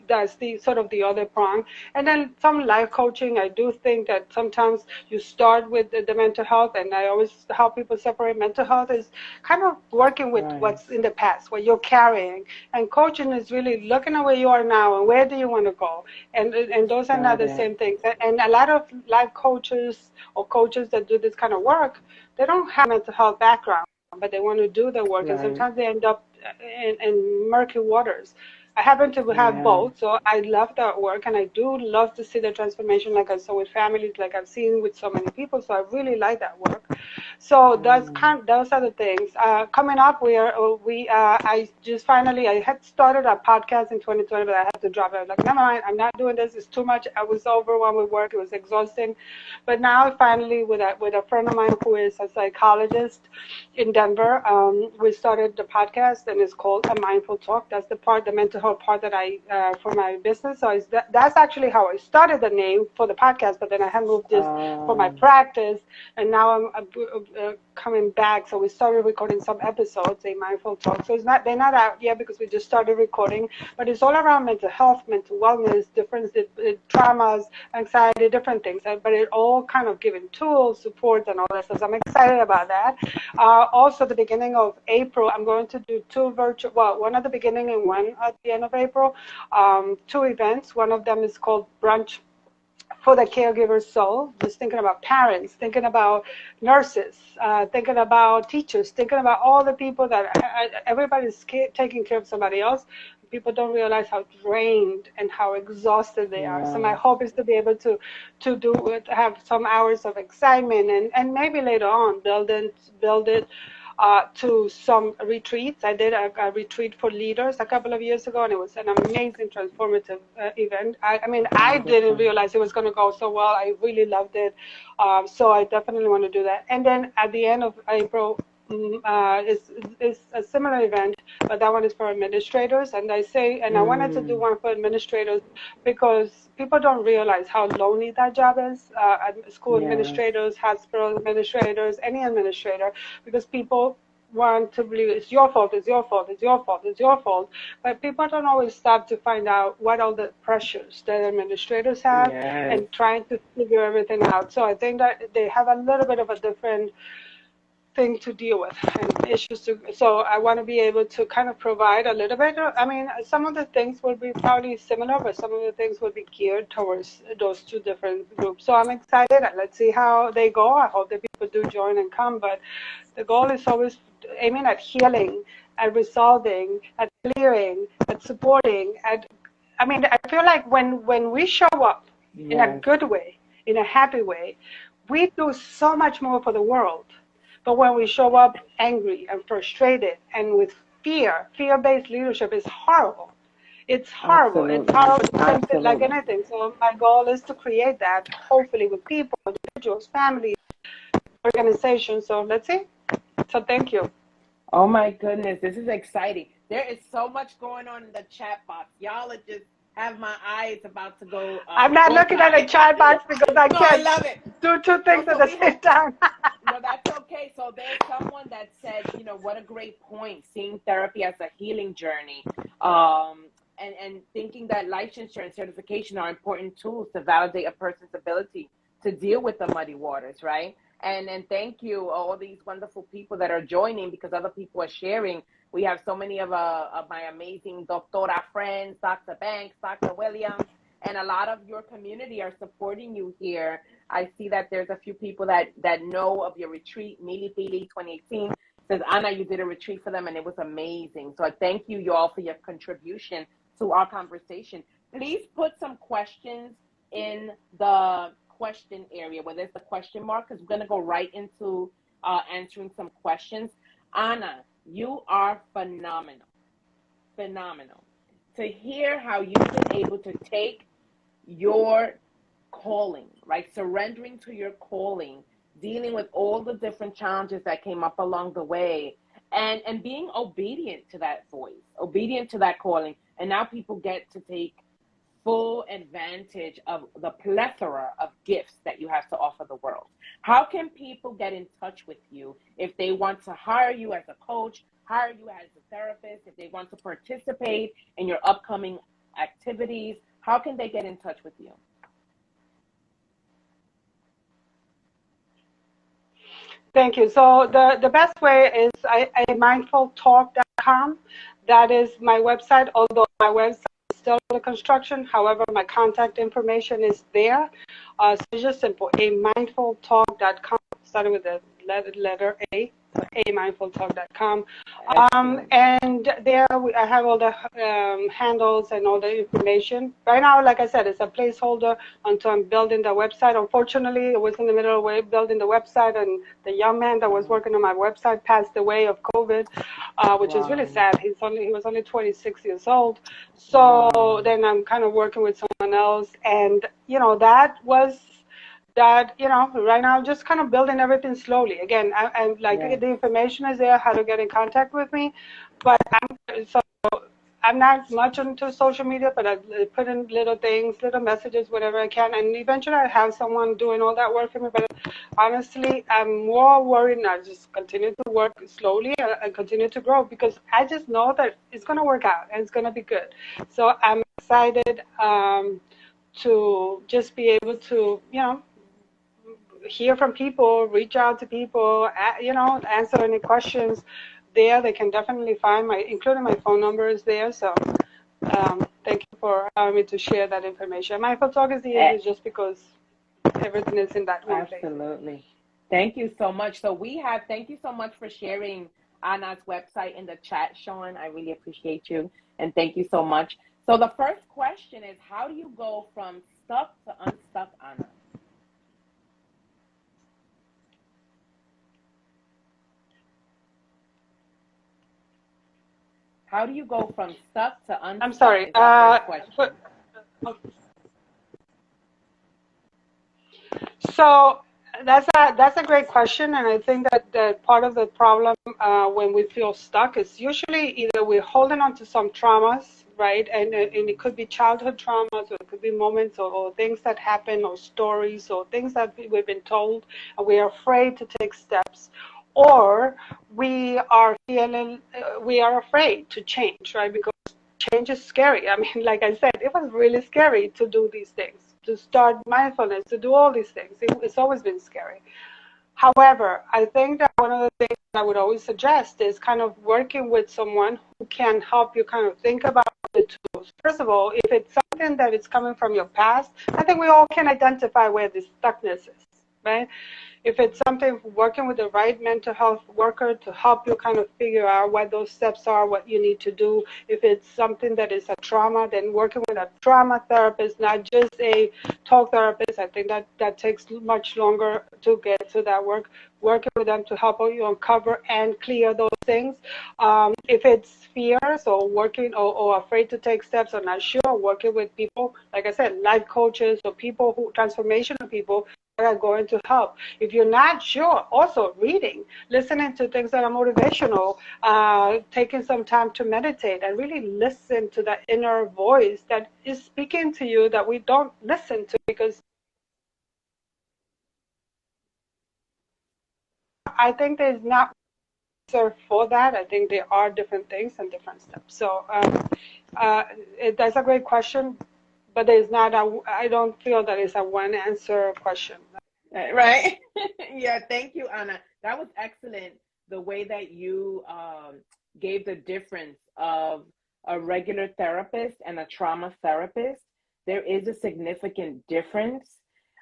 sort of the other prong. And then some life coaching. I do think that sometimes you start with the mental health, and I always help people separate mental health is kind of working with what's in the past, what you're carrying, and coaching is really looking at where you are now and where do you want to go, and those are not the same things. And a lot of life coaches or coaches that do this kind of work, they don't have mental health background, but they want to do their work, and sometimes they end up in murky waters. I happen to have both, so I love that work, and I do love to see the transformation like I saw with families, like I've seen with so many people, so I really like that work. So those are the things. Coming up, I had started a podcast in 2020, but I had to drop it. I was like, never mind, I'm not doing this, it's too much. I was overwhelmed with work, it was exhausting. But now finally with a friend of mine who is a psychologist in Denver, we started the podcast, and it's called A Mindful Talk. That's the mental health part that I for my business. So that's actually how I started the name for the podcast, but then I had moved this for my practice, and now I'm coming back. So we started recording some episodes, A Mindful Talk. So they're not out yet because we just started recording, but it's all around mental health, mental wellness, different traumas, anxiety, different things, but it all kind of giving tools, support, and all that stuff. So I'm excited about that. Also, the beginning of April, I'm going to do two virtual, one at the beginning and one at the end of April, two events. One of them is called Brunch for the Caregiver's Soul, just thinking about parents, thinking about nurses, thinking about teachers, thinking about all the people that everybody's taking care of somebody else. People don't realize how drained and how exhausted they are. So my hope is to be able to do it, have some hours of excitement, and maybe later on build it to some retreats. I did a retreat for leaders a couple of years ago, and it was an amazing transformative event. I didn't realize it was going to go so well. I really loved it. So I definitely want to do that. And then at the end of April, is a similar event, but that one is for administrators. And I wanted to do one for administrators because people don't realize how lonely that job is. School administrators, hospital administrators, any administrator, because people want to believe it's your fault, it's your fault, it's your fault, it's your fault. But people don't always stop to find out what all the pressures that administrators have and trying to figure everything out. So I think that they have a little bit of a different thing to deal with and issues so I want to be able to kind of provide a little bit. Some of the things will be probably similar, but some of the things will be geared towards those two different groups. So I'm excited. Let's see how they go. I hope that people do join and come, but the goal is always aiming at healing, at resolving, at clearing, at supporting. I feel like when we show up in a good way, in a happy way, we do so much more for the world. But when we show up angry and frustrated and with fear-based leadership is horrible. It's horrible. Absolutely. It's horrible. It's like anything. So my goal is to create that, hopefully with people, individuals, families, organizations. So let's see. So thank you. Oh my goodness, this is exciting. There is so much going on in the chat box. Y'all are just have my eyes about to go. I'm not looking at the chat box because I can't do two things at the same time. No, that's okay. So there's someone that said, what a great point, seeing therapy as a healing journey, and thinking that licensure and certification are important tools to validate a person's ability to deal with the muddy waters, right? And thank you, all these wonderful people that are joining, because other people are sharing. We have so many of my amazing doctora friends, Dr. Banks, Dr. Williams, and a lot of your community are supporting you here. I see that there's a few people that know of your retreat, Mealy Feely 2018. Says, Ana, you did a retreat for them, and it was amazing. So I thank you all for your contribution to our conversation. Please put some questions in the question area where there's the question mark, because we're going to go right into answering some questions. Ana, you are phenomenal. Phenomenal. To hear how you've been able to take your calling, right? Surrendering to your calling, dealing with all the different challenges that came up along the way, and being obedient to that voice, obedient to that calling. And now people get to take full advantage of the plethora of gifts that you have to offer the world. How can people get in touch with you if they want to hire you as a coach, hire you as a therapist, if they want to participate in your upcoming activities? How can they get in touch with you? Thank you. So the best way is mindfultalk.com. That is my website, although my website is still under construction. However, my contact information is there. So it's just simple, mindfultalk.com, starting with the letter A. mindfultalk.com. And there I have all the handles and all the information. Right now, like I said, it's a placeholder until I'm building the website. Unfortunately, it was in the middle of building the website, and the young man that was working on my website passed away of COVID, which is really sad. He was only 26 years old. So then I'm kind of working with someone else, and that, right now I'm just kind of building everything slowly. Again, I'm like, the information is there, how to get in contact with me, but I'm not much into social media, but I put in little things, little messages, whatever I can, and eventually I have someone doing all that work for me. But honestly, I'm more worried now. Just continue to work slowly and continue to grow, because I just know that it's going to work out and it's going to be good. So I'm excited to just be able to, hear from people, reach out to people, answer any questions there. They can definitely find including my phone number is there. So thank you for allowing me to share that information. Mindful Talk is the easiest just because everything is in that one place. Absolutely. Thank you so much. So thank you so much for sharing Ana's website in the chat, Sean. I really appreciate you. And thank you so much. So the first question is, how do you go from stuck to unstuck, Ana? How do you go from stuck to unstuck? I'm sorry. So that's a great question, and I think that part of the problem when we feel stuck is usually either we're holding on to some traumas, right? And it could be childhood traumas, or it could be moments or things that happen, or stories, or things that we've been told, and we are afraid to take steps. Or we are afraid to change, right? Because change is scary. I mean, like I said, it was really scary to do these things, to start mindfulness, to do all these things. It's always been scary. However, I think that one of the things I would always suggest is kind of working with someone who can help you kind of think about the tools. First of all, if it's something that is coming from your past, I think we all can identify where the stuckness is, right? If it's something, working with the right mental health worker to help you kind of figure out what those steps are, what you need to do. If it's something that is a trauma, then working with a trauma therapist, not just a talk therapist. I think that takes much longer to get to that work. Working with them to help you uncover and clear those things. If it's fear, so working or afraid to take steps or not sure, working with people, like I said, life coaches or transformational people that are going to help. If you're not sure, also reading, listening to things that are motivational, taking some time to meditate and really listen to that inner voice that is speaking to you that we don't listen to, because I think there's not answer for that. I think there are different things and different steps. So that's a great question, but there's not I don't feel that it's a one answer question. Right? Yeah, thank you, Ana. That was excellent. The way that you gave the difference of a regular therapist and a trauma therapist. There is a significant difference.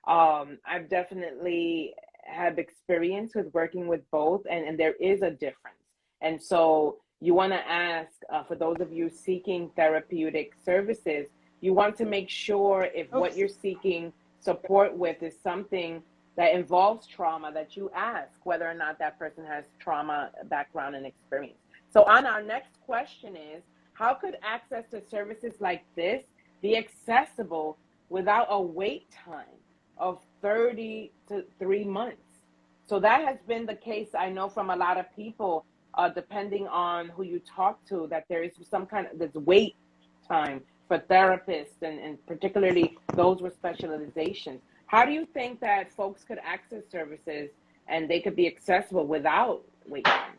I've definitely have experience with working with both, and there is a difference. And so you want to ask, for those of you seeking therapeutic services, you want to make sure if what you're seeking support with is something that involves trauma, that you ask whether or not that person has trauma background and experience. So Anna, our next question is, how could access to services like this be accessible without a wait time of 30 to 3 months? So that has been the case, I know, from a lot of people, depending on who you talk to, that there is some kind of this wait time for therapists and particularly those with specializations. How do you think that folks could access services and they could be accessible without wait time?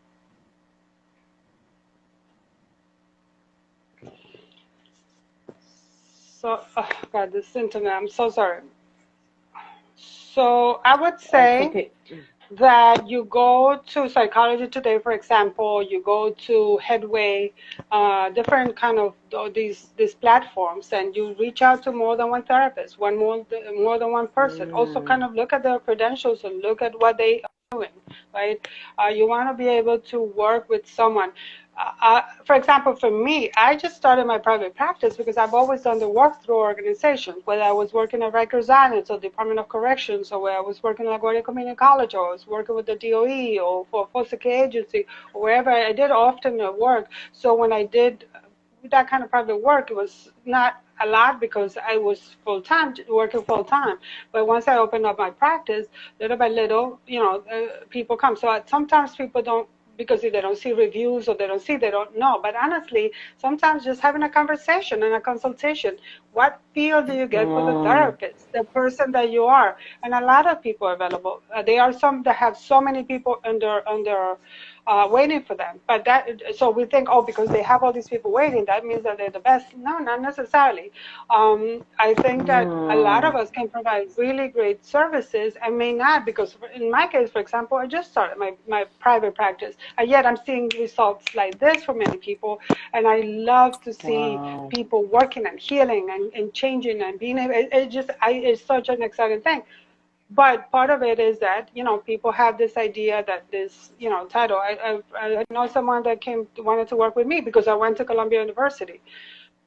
So, oh God, this internet, I'm so sorry. So I would say Okay. that you go to Psychology Today, for example, you go to Headway, different kind of these platforms, and you reach out to more than one therapist, more than one person. Also, kind of look at their credentials and look at what they are doing, right? You want to be able to work with someone. For example, for me, I just started my private practice because I've always done the work through organizations, whether I was working at Rikers Island, or Department of Corrections, or where I was working at LaGuardia Community College, or I was working with the DOE, or for a foster care agency, or wherever. I did often work. So when I did that kind of private work, it was not a lot because I was working full time. But once I opened up my practice, little by little, people come. So sometimes people don't, because if they don't see reviews or they don't know. But honestly, sometimes just having a conversation and a consultation, what feel do you get for the therapist, the person that you are? And a lot of people are available. There are some that have so many people under waiting for them. But so we think, oh, because they have all these people waiting, that means that they're the best. No, not necessarily. I think that a lot of us can provide really great services and may not, because in my case, for example, I just started my private practice, and yet I'm seeing results like this for many people, and I love to see people working and healing and changing and being able, it's such an exciting thing. But part of it is that, people have this idea that this, title. I know someone that wanted to work with me because I went to Columbia University.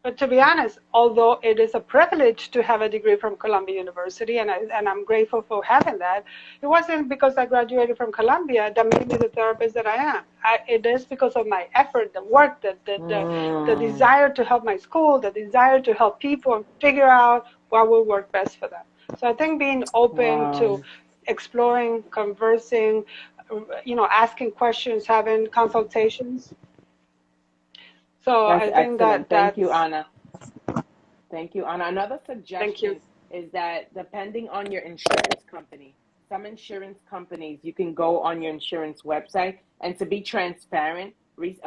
But to be honest, although it is a privilege to have a degree from Columbia University, and I'm grateful for having that, it wasn't because I graduated from Columbia that made me the therapist that I am. It is because of my effort, the work, the desire to help my school, the desire to help people and figure out what will work best for them. So I think being open to exploring, conversing, asking questions, having consultations. So That's I think excellent. Thank you, that's. Anna. Thank you, Anna. Another Thank you. suggestion is that depending on your insurance company, some insurance companies, you can go on your insurance website, and to be transparent,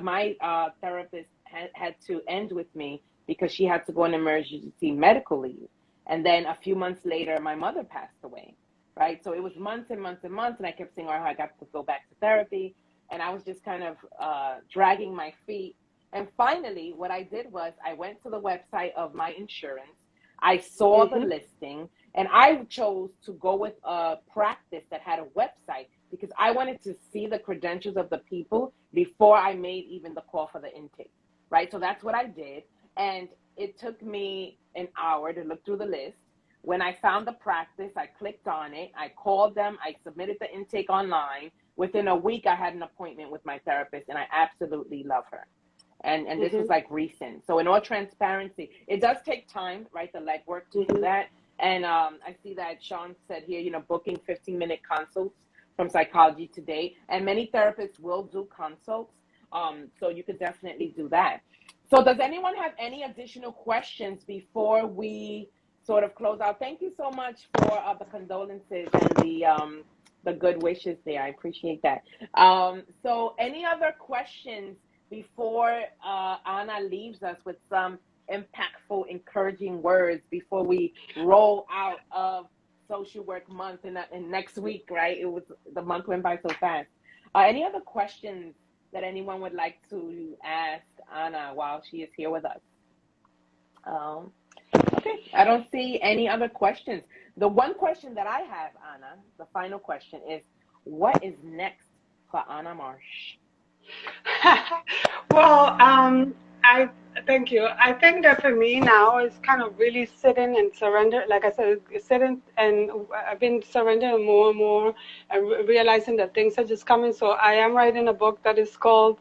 my therapist had to end with me because she had to go on emergency medical leave. And then a few months later, my mother passed away, right? So it was months and months and months, and I kept saying, oh, I got to go back to therapy. And I was just kind of dragging my feet. And finally, what I did was I went to the website of my insurance. I saw the listing, and I chose to go with a practice that had a website because I wanted to see the credentials of the people before I made even the call for the intake, right? So that's what I did. And it took me an hour to look through the list. When I found the practice, I clicked on it. I called them. I submitted the intake online. Within a week, I had an appointment with my therapist, and I absolutely love her. And this was like recent. So in all transparency, it does take time, right? The legwork to do that. And I see that Sean said here, booking 15-minute consults from Psychology Today. And many therapists will do consults. So you could definitely do that. So does anyone have any additional questions before we sort of close out? Thank you so much for the condolences and the good wishes there. I appreciate that. So any other questions before Ana leaves us with some impactful, encouraging words before we roll out of Social Work Month in next week, right? The month went by so fast. Any other questions that anyone would like to ask Ana while she is here with us? Okay, I don't see any other questions. The one question that I have, Ana, the final question is, what is next for Ana Marsh? Well, Thank you. I think that for me now is kind of really sitting and surrender. Like I said, sitting and I've been surrendering more and more and realizing that things are just coming. So I am writing a book that is called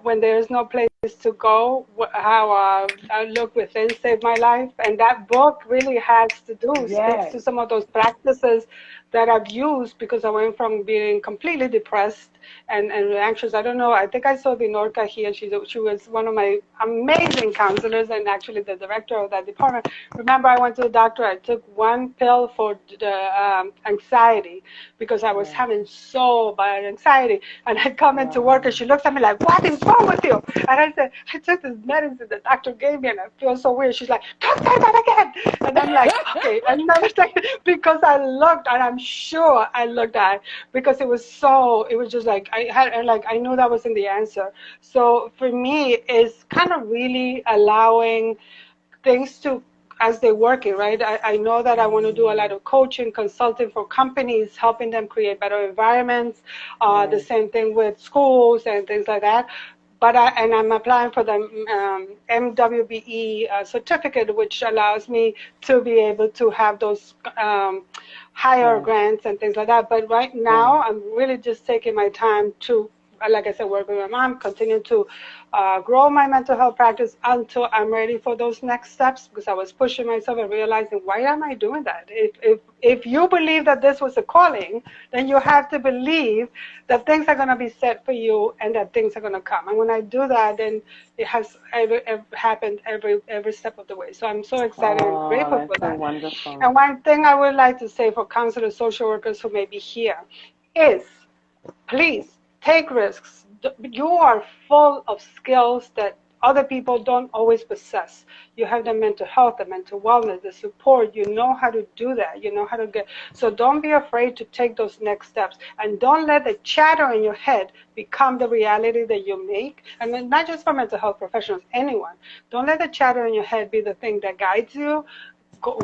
When There's No Place to Go, How I Look Within Saved My Life. And that book really has to do, speaks Yes. to some of those practices that I've used because I went from being completely depressed and anxious. I don't know. I think I saw Vinorka here. She was one of my amazing counselors and actually the director of that department. Remember, I went to the doctor. I took one pill for the anxiety because I was Yes. having so bad anxiety. And I come into work and Wow. she looks at me like, "What is wrong with you?" And I said, "I took this medicine the doctor gave me and I feel so weird." She's like, "Don't say that again." And I'm like, "Okay." And never say because I looked and I'm sure I looked at because it was just like I knew that wasn't the answer. So for me, it's kind of really allowing things to as they're working, right? I know that I want to do a lot of coaching, consulting for companies, helping them create better environments. The Yes. same thing with schools and things like that. But I'm applying for the MWBE certificate, which allows me to be able to have those higher Yes. grants and things like that. But right Yes. now, I'm really just taking my time to, like I said, work with my mom, continue to grow my mental health practice until I'm ready for those next steps because I was pushing myself and realizing, why am I doing that? If you believe that this was a calling, then you have to believe that things are going to be set for you and that things are going to come. And when I do that, then it has happened every step of the way. So I'm so excited and Oh, grateful that's for so that. wonderful. And one thing I would like to say for counselors, social workers who may be here is please take risks. You are full of skills that other people don't always possess. You have the mental health, the mental wellness, the support. You know how to do that. You know how to get. So don't be afraid to take those next steps. And don't let the chatter in your head become the reality that you make. And not just for mental health professionals, anyone. Don't let the chatter in your head be the thing that guides you.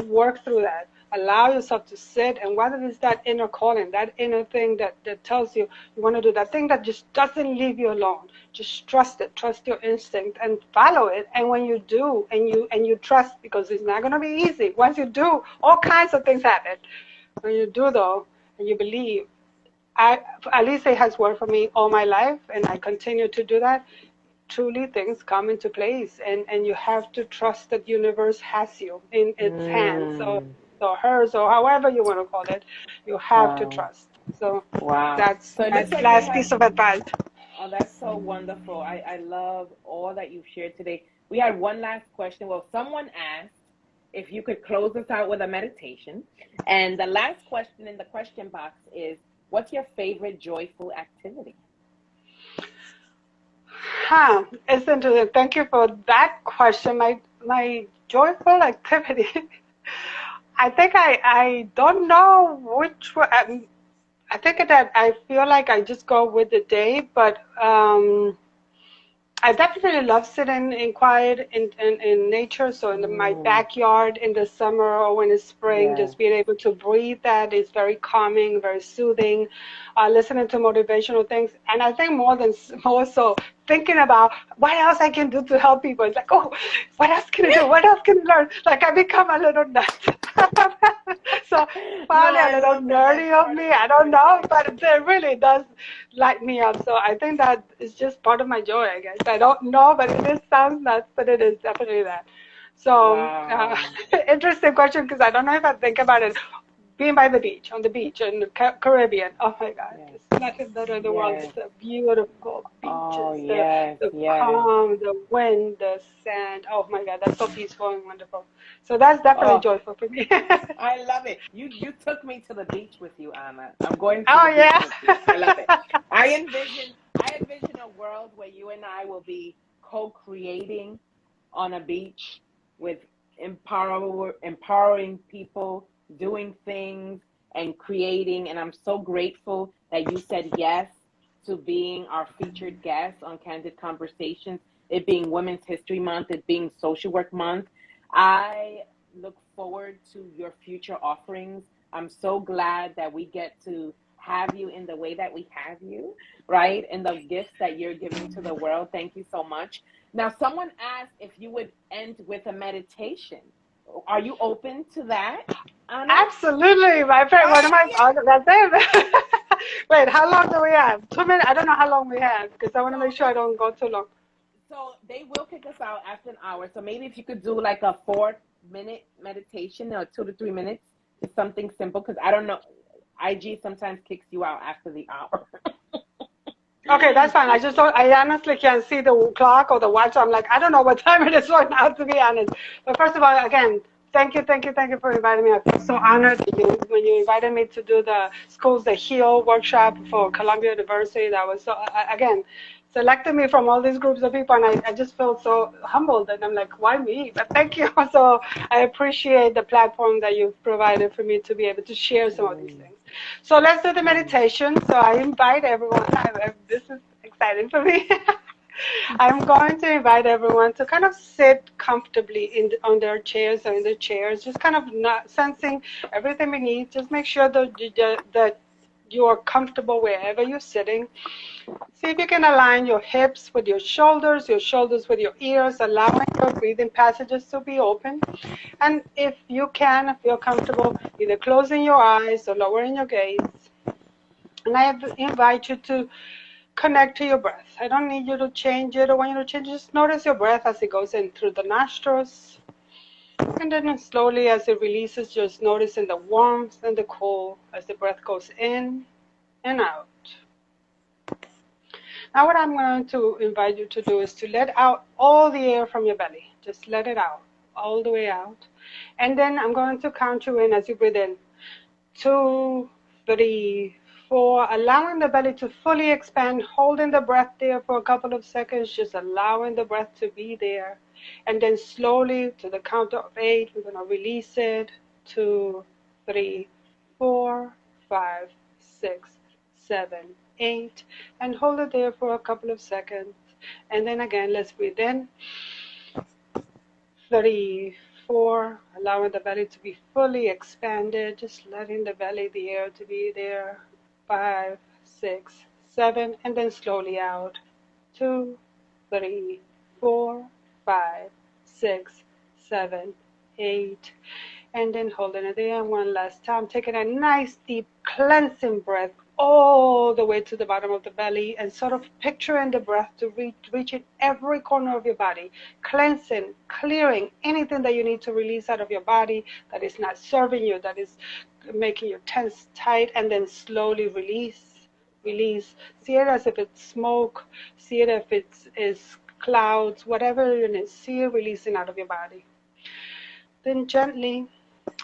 Work through that. Allow yourself to sit, and whether it's that inner calling, that inner thing that tells you you want to do that thing that just doesn't leave you alone. Just trust it, trust your instinct, and follow it. And when you do, and you trust, because it's not going to be easy. Once you do, all kinds of things happen. When you do though, and you believe, at least it has worked for me all my life, and I continue to do that. Truly things come into place, and you have to trust that the universe has you in its hands Mm. or hers or however you want to call it. You have to Wow. trust. So Wow. that's So it my looks like we last have, piece of advice. oh, that's so wonderful. I love all that you've shared today. We had one last question. Well, someone asked if you could close us out with a meditation. And the last question in the question box is, what's your favorite joyful activity? It's interesting. Thank you for that question. My joyful activity. I think I don't know which one. I think that I feel like I just go with the day, but I definitely love sitting in quiet in nature. So my Mm. backyard in the summer or when it's spring, Yes. just being able to breathe that is very calming, very soothing. Listening to motivational things, and I think more so thinking about what else I can do to help people. It's like, oh, what else can I do? What else can I learn? Like I become a little nut. So No, probably a I little love it. That's nerdy of part me. of I your don't know, personality. but it really does light me up. So I think that is just part of my joy, I guess. I don't know, but it is sounds nuts, but it is definitely that. So Wow. interesting question because I don't know if I think about it. Being by the beach, on the beach in the Caribbean. Oh my God, Yes. there's nothing better in the world. Yes. It's the beautiful Oh, beaches, yes. the Yes. calm, the wind, the sand. Oh my God, that's so peaceful and wonderful. So that's definitely Oh, joyful for me. I love it. You took me to the beach with you, Anna. I'm going to Oh the beach yeah. with you. I love it. I envision a world where you and I will be co-creating on a beach with empowering people, doing things and creating. And I'm so grateful that you said yes to being our featured guest on Candid Conversations, it being Women's History Month, it being Social Work Month. I look forward to your future offerings. I'm so glad that we get to have you in the way that we have you, right? And the gifts that you're giving to the world. Thank you so much. Now, someone asked if you would end with a meditation. Are you open to that, Ana? Absolutely, my friend. One of my that's it. Wait, how long do we have? 2 minutes? I don't know how long we have because I want to make sure I don't go too long. So they will kick us out after an hour. So maybe if you could do like a 4-minute meditation or 2 to 3 minutes, just something simple. Because I don't know, IG sometimes kicks you out after the hour. Okay, that's fine. I honestly can't see the clock or the watch. I'm like, I don't know what time it is right now, to be honest. But first of all, again, thank you for inviting me. I feel so honored that when you invited me to do the Schools That Heal workshop for Columbia University. That was so, again, selected me from all these groups of people, and I just felt so humbled. And I'm like, why me? But thank you. So I appreciate the platform that you've provided for me to be able to share some of these things. So let's do the meditation. So I invite everyone. This is exciting for me. I'm going to invite everyone to kind of sit comfortably on their chairs or in their chairs, just kind of not sensing everything beneath. Just make sure that you are comfortable wherever you're sitting. See if you can align your hips with your shoulders with your ears, allowing your breathing passages to be open. And if you can feel comfortable, either closing your eyes or lowering your gaze. And I invite you to connect to your breath. I don't need you to change it or want you to change it. Just notice your breath as it goes in through the nostrils. And then slowly as it releases, just noticing the warmth and the cold as the breath goes in and out. Now what I'm going to invite you to do is to let out all the air from your belly. Just let it out, all the way out. And then I'm going to count you in as you breathe in. 2, 3, 4, allowing the belly to fully expand, holding the breath there for a couple of seconds, just allowing the breath to be there. And then slowly to the count of 8, we're going to release it. 2, 3, 4, 5, 6, 7, 8, and hold it there for a couple of seconds. And then again, let's breathe in. 3, 4, allowing the belly to be fully expanded, just letting the belly, the air to be there. 5, 6, 7, and then slowly out. 2, 3, 4, 5, 6, 7, 8, and then holding it there one last time, taking a nice deep cleansing breath all the way to the bottom of the belly and sort of picturing the breath to reach in every corner of your body, cleansing, clearing anything that you need to release out of your body that is not serving you, that is making you tense, tight, and then slowly release. See it as if it's smoke, see it if it is clouds, whatever it is, see it releasing out of your body. Then gently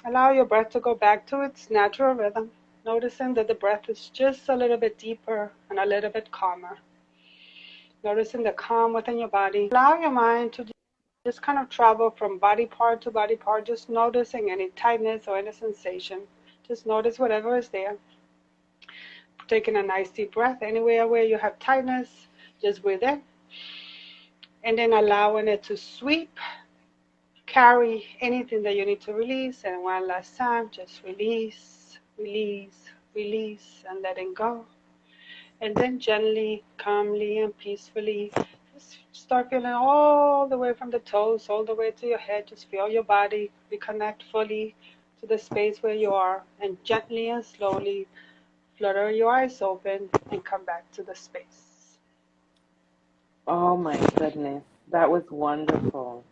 allow your breath to go back to its natural rhythm, noticing that the breath is just a little bit deeper and a little bit calmer. Noticing the calm within your body. Allow your mind to just kind of travel from body part to body part, just noticing any tightness or any sensation. Just notice whatever is there. Taking a nice deep breath. Anywhere where you have tightness, just breathe in. And then allowing it to sweep, carry anything that you need to release. And one last time, just release, and letting go. And then gently, calmly, and peacefully, just start feeling all the way from the toes, all the way to your head. Just feel your body, reconnect fully to the space where you are, and gently and slowly flutter your eyes open and come back to the space. Oh my goodness. That was wonderful.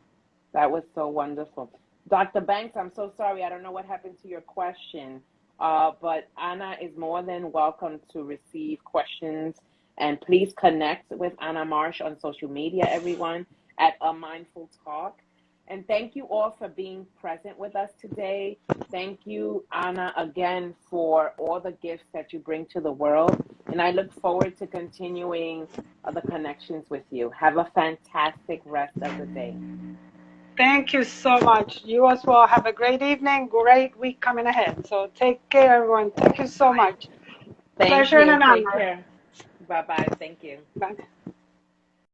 That was so wonderful. Dr. Banks, I'm so sorry. I don't know what happened to your question, but Ana is more than welcome to receive questions. And please connect with Ana Marsh on social media, everyone, at A Mindful Talk. And thank you all for being present with us today. Thank you, Ana, again, for all the gifts that you bring to the world. And I look forward to continuing the connections with you. Have a fantastic rest of the day. Thank you so much. You as well. Have a great evening, great week coming ahead. So take care, everyone. Thank you so much. Thank Pleasure you. and an honor. Take care. Bye-bye. Thank you. Bye.